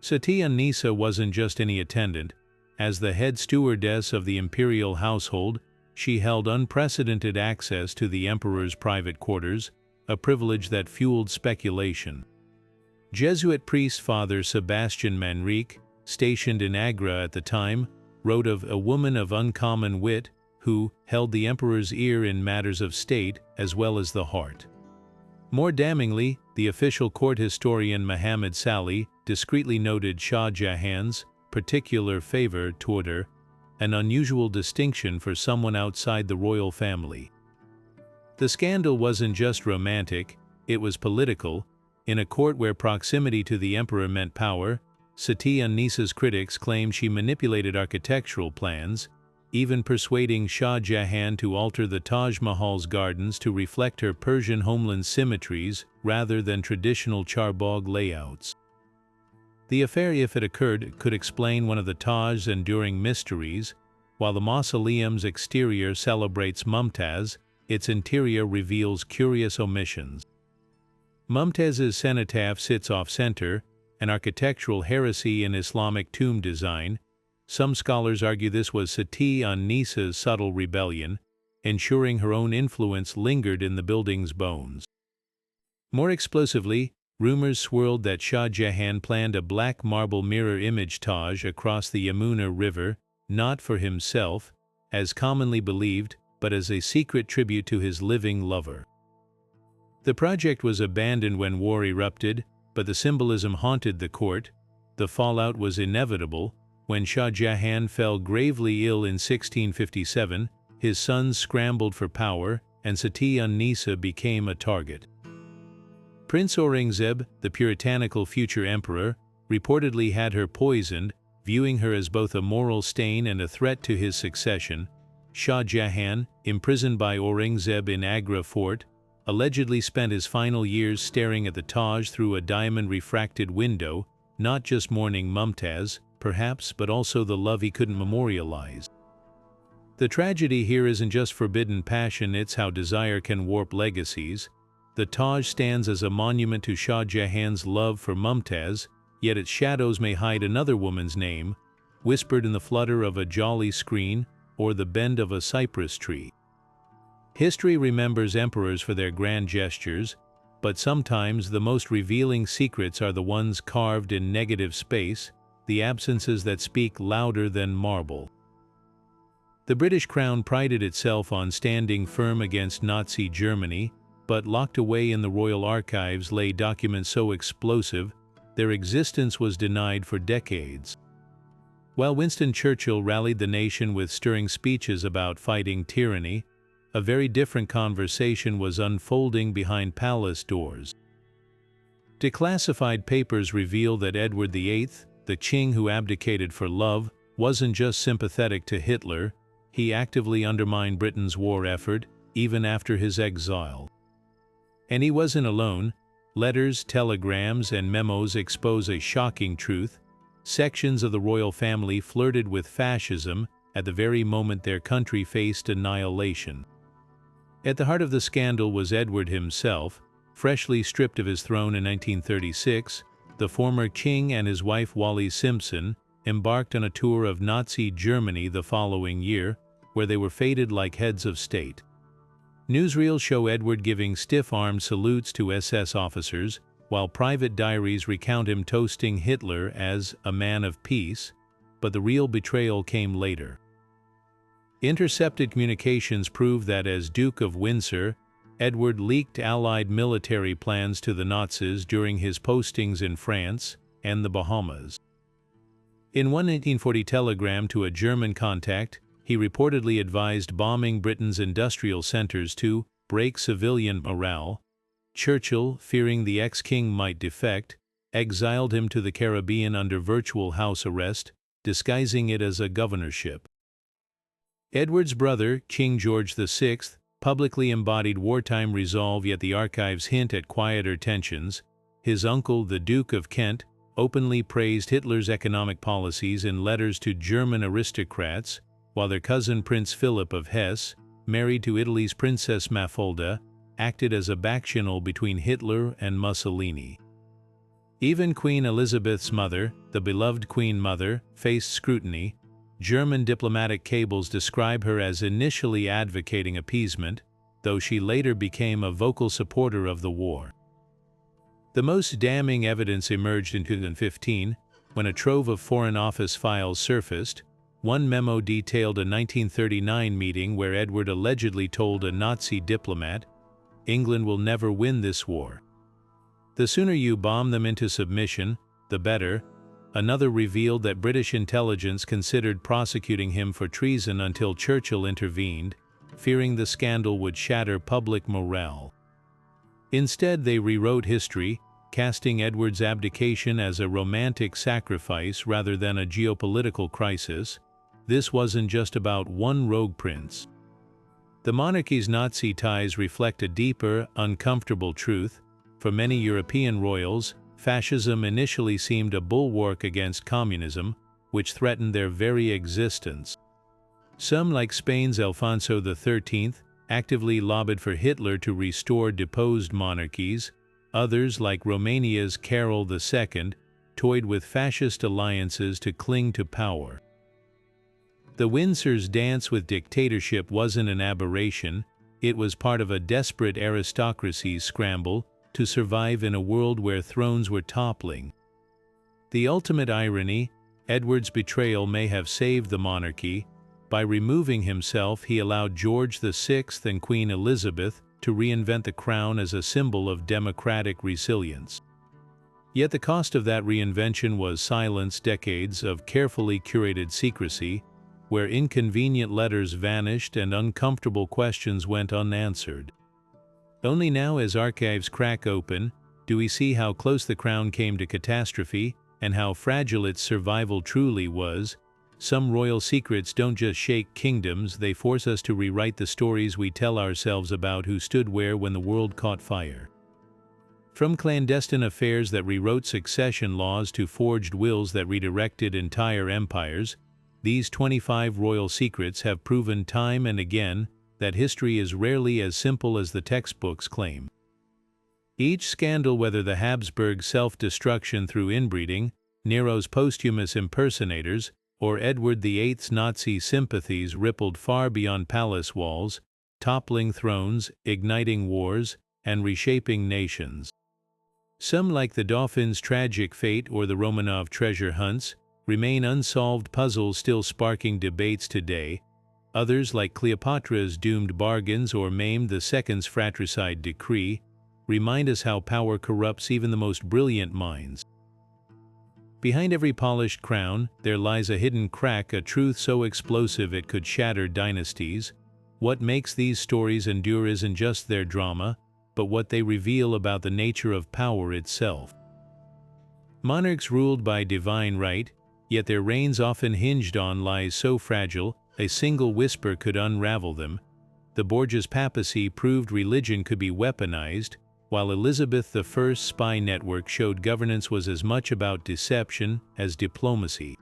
Sati-un-Nisa wasn't just any attendant. As the head stewardess of the imperial household, she held unprecedented access to the emperor's private quarters, a privilege that fueled speculation. Jesuit priest Father Sebastian Manrique, stationed in Agra at the time, wrote of a woman of uncommon wit who held the emperor's ear in matters of state as well as the heart. More damningly, the official court historian Muhammad Salih discreetly noted Shah Jahan's particular favor toward her, an unusual distinction for someone outside the royal family. The scandal wasn't just romantic, it was political. In a court where proximity to the emperor meant power, Sati-un-Nisa's critics claimed she manipulated architectural plans, even persuading Shah Jahan to alter the Taj Mahal's gardens to reflect her Persian homeland's symmetries rather than traditional charbagh layouts. The affair, if it occurred, could explain one of the Taj's enduring mysteries. While the mausoleum's exterior celebrates Mumtaz, its interior reveals curious omissions. Mumtaz's cenotaph sits off-center, an architectural heresy in Islamic tomb design. Some scholars argue this was Sati-un-Nisa's subtle rebellion, ensuring her own influence lingered in the building's bones. More explosively, rumors swirled that Shah Jahan planned a black marble mirror image Taj across the Yamuna River, not for himself, as commonly believed, but as a secret tribute to his living lover. The project was abandoned when war erupted, but the symbolism haunted the court. The fallout was inevitable. When Shah Jahan fell gravely ill in 1657, his sons scrambled for power, and Sati-un-Nisa became a target. Prince Aurangzeb, the puritanical future emperor, reportedly had her poisoned, viewing her as both a moral stain and a threat to his succession. Shah Jahan, imprisoned by Aurangzeb in Agra Fort, allegedly spent his final years staring at the Taj through a diamond-refracted window, not just mourning Mumtaz, perhaps, but also the love he couldn't memorialize. The tragedy here isn't just forbidden passion, it's how desire can warp legacies. The Taj stands as a monument to Shah Jahan's love for Mumtaz, yet its shadows may hide another woman's name, whispered in the flutter of a jolly screen or the bend of a cypress tree. History remembers emperors for their grand gestures, but sometimes the most revealing secrets are the ones carved in negative space, the absences that speak louder than marble. The British Crown prided itself on standing firm against Nazi Germany, but locked away in the royal archives lay documents so explosive, their existence was denied for decades. While Winston Churchill rallied the nation with stirring speeches about fighting tyranny, a very different conversation was unfolding behind palace doors. Declassified papers reveal that Edward VIII, the king who abdicated for love, wasn't just sympathetic to Hitler, he actively undermined Britain's war effort, even after his exile. And he wasn't alone. Letters, telegrams, and memos expose a shocking truth. Sections of the royal family flirted with fascism at the very moment their country faced annihilation. At the heart of the scandal was Edward himself. Freshly stripped of his throne in 1936, the former king and his wife Wallis Simpson embarked on a tour of Nazi Germany the following year, where they were feted like heads of state. Newsreels show Edward giving stiff-armed salutes to SS officers, while private diaries recount him toasting Hitler as a man of peace, but the real betrayal came later. Intercepted communications prove that as Duke of Windsor, Edward leaked Allied military plans to the Nazis during his postings in France and the Bahamas. In one 1940 telegram to a German contact, he reportedly advised bombing Britain's industrial centers to break civilian morale. Churchill, fearing the ex-king might defect, exiled him to the Caribbean under virtual house arrest, disguising it as a governorship. Edward's brother, King George VI, publicly embodied wartime resolve, yet the archives hint at quieter tensions. His uncle, the Duke of Kent, openly praised Hitler's economic policies in letters to German aristocrats, while their cousin Prince Philip of Hesse, married to Italy's Princess Mafalda, acted as a backchannel between Hitler and Mussolini. Even Queen Elizabeth's mother, the beloved Queen Mother, faced scrutiny. German diplomatic cables describe her as initially advocating appeasement, though she later became a vocal supporter of the war. The most damning evidence emerged in 2015, when a trove of Foreign Office files surfaced. One memo detailed a 1939 meeting where Edward allegedly told a Nazi diplomat, "England will never win this war. The sooner you bomb them into submission, the better." Another revealed that British intelligence considered prosecuting him for treason until Churchill intervened, fearing the scandal would shatter public morale. Instead, they rewrote history, casting Edward's abdication as a romantic sacrifice rather than a geopolitical crisis. This wasn't just about one rogue prince. The monarchy's Nazi ties reflect a deeper, uncomfortable truth. For many European royals, fascism initially seemed a bulwark against communism, which threatened their very existence. Some, like Spain's Alfonso XIII, actively lobbied for Hitler to restore deposed monarchies. Others, like Romania's Carol II, toyed with fascist alliances to cling to power. The Windsors' dance with dictatorship wasn't an aberration, it was part of a desperate aristocracy's scramble to survive in a world where thrones were toppling. The ultimate irony, Edward's betrayal may have saved the monarchy. By removing himself, he allowed George VI and Queen Elizabeth to reinvent the crown as a symbol of democratic resilience. Yet the cost of that reinvention was silence, decades of carefully curated secrecy, where inconvenient letters vanished and uncomfortable questions went unanswered. Only now, as archives crack open, do we see how close the crown came to catastrophe and how fragile its survival truly was. Some royal secrets don't just shake kingdoms, they force us to rewrite the stories we tell ourselves about who stood where when the world caught fire. From clandestine affairs that rewrote succession laws to forged wills that redirected entire empires, these 25 royal secrets have proven time and again that history is rarely as simple as the textbooks claim. Each scandal, whether the Habsburg self-destruction through inbreeding, Nero's posthumous impersonators, or Edward VIII's Nazi sympathies, rippled far beyond palace walls, toppling thrones, igniting wars, and reshaping nations. Some, like the Dauphin's tragic fate or the Romanov treasure hunts, remain unsolved puzzles still sparking debates today. Others, like Cleopatra's doomed bargains or Mame II's fratricide decree, remind us how power corrupts even the most brilliant minds. Behind every polished crown, there lies a hidden crack, a truth so explosive it could shatter dynasties. What makes these stories endure isn't just their drama, but what they reveal about the nature of power itself. Monarchs ruled by divine right, yet their reigns often hinged on lies so fragile, a single whisper could unravel them. The Borgias papacy proved religion could be weaponized, while Elizabeth I's spy network showed governance was as much about deception as diplomacy.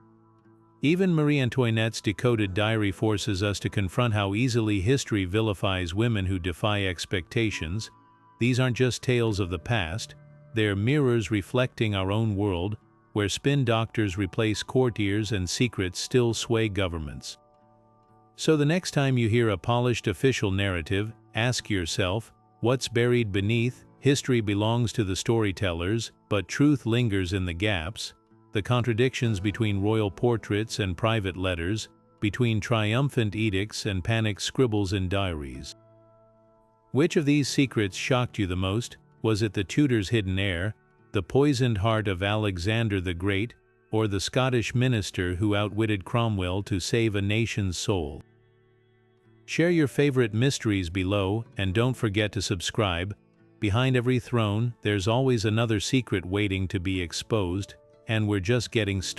Even Marie Antoinette's decoded diary forces us to confront how easily history vilifies women who defy expectations. These aren't just tales of the past, they're mirrors reflecting our own world, where spin doctors replace courtiers and secrets still sway governments. So the next time you hear a polished official narrative, ask yourself, what's buried beneath? History belongs to the storytellers, but truth lingers in the gaps, the contradictions between royal portraits and private letters, between triumphant edicts and panicked scribbles in diaries. Which of these secrets shocked you the most? Was it the Tudors' hidden heir, the poisoned heart of Alexander the Great, or the Scottish minister who outwitted Cromwell to save a nation's soul? Share your favorite mysteries below and don't forget to subscribe. Behind every throne, there's always another secret waiting to be exposed, and we're just getting started.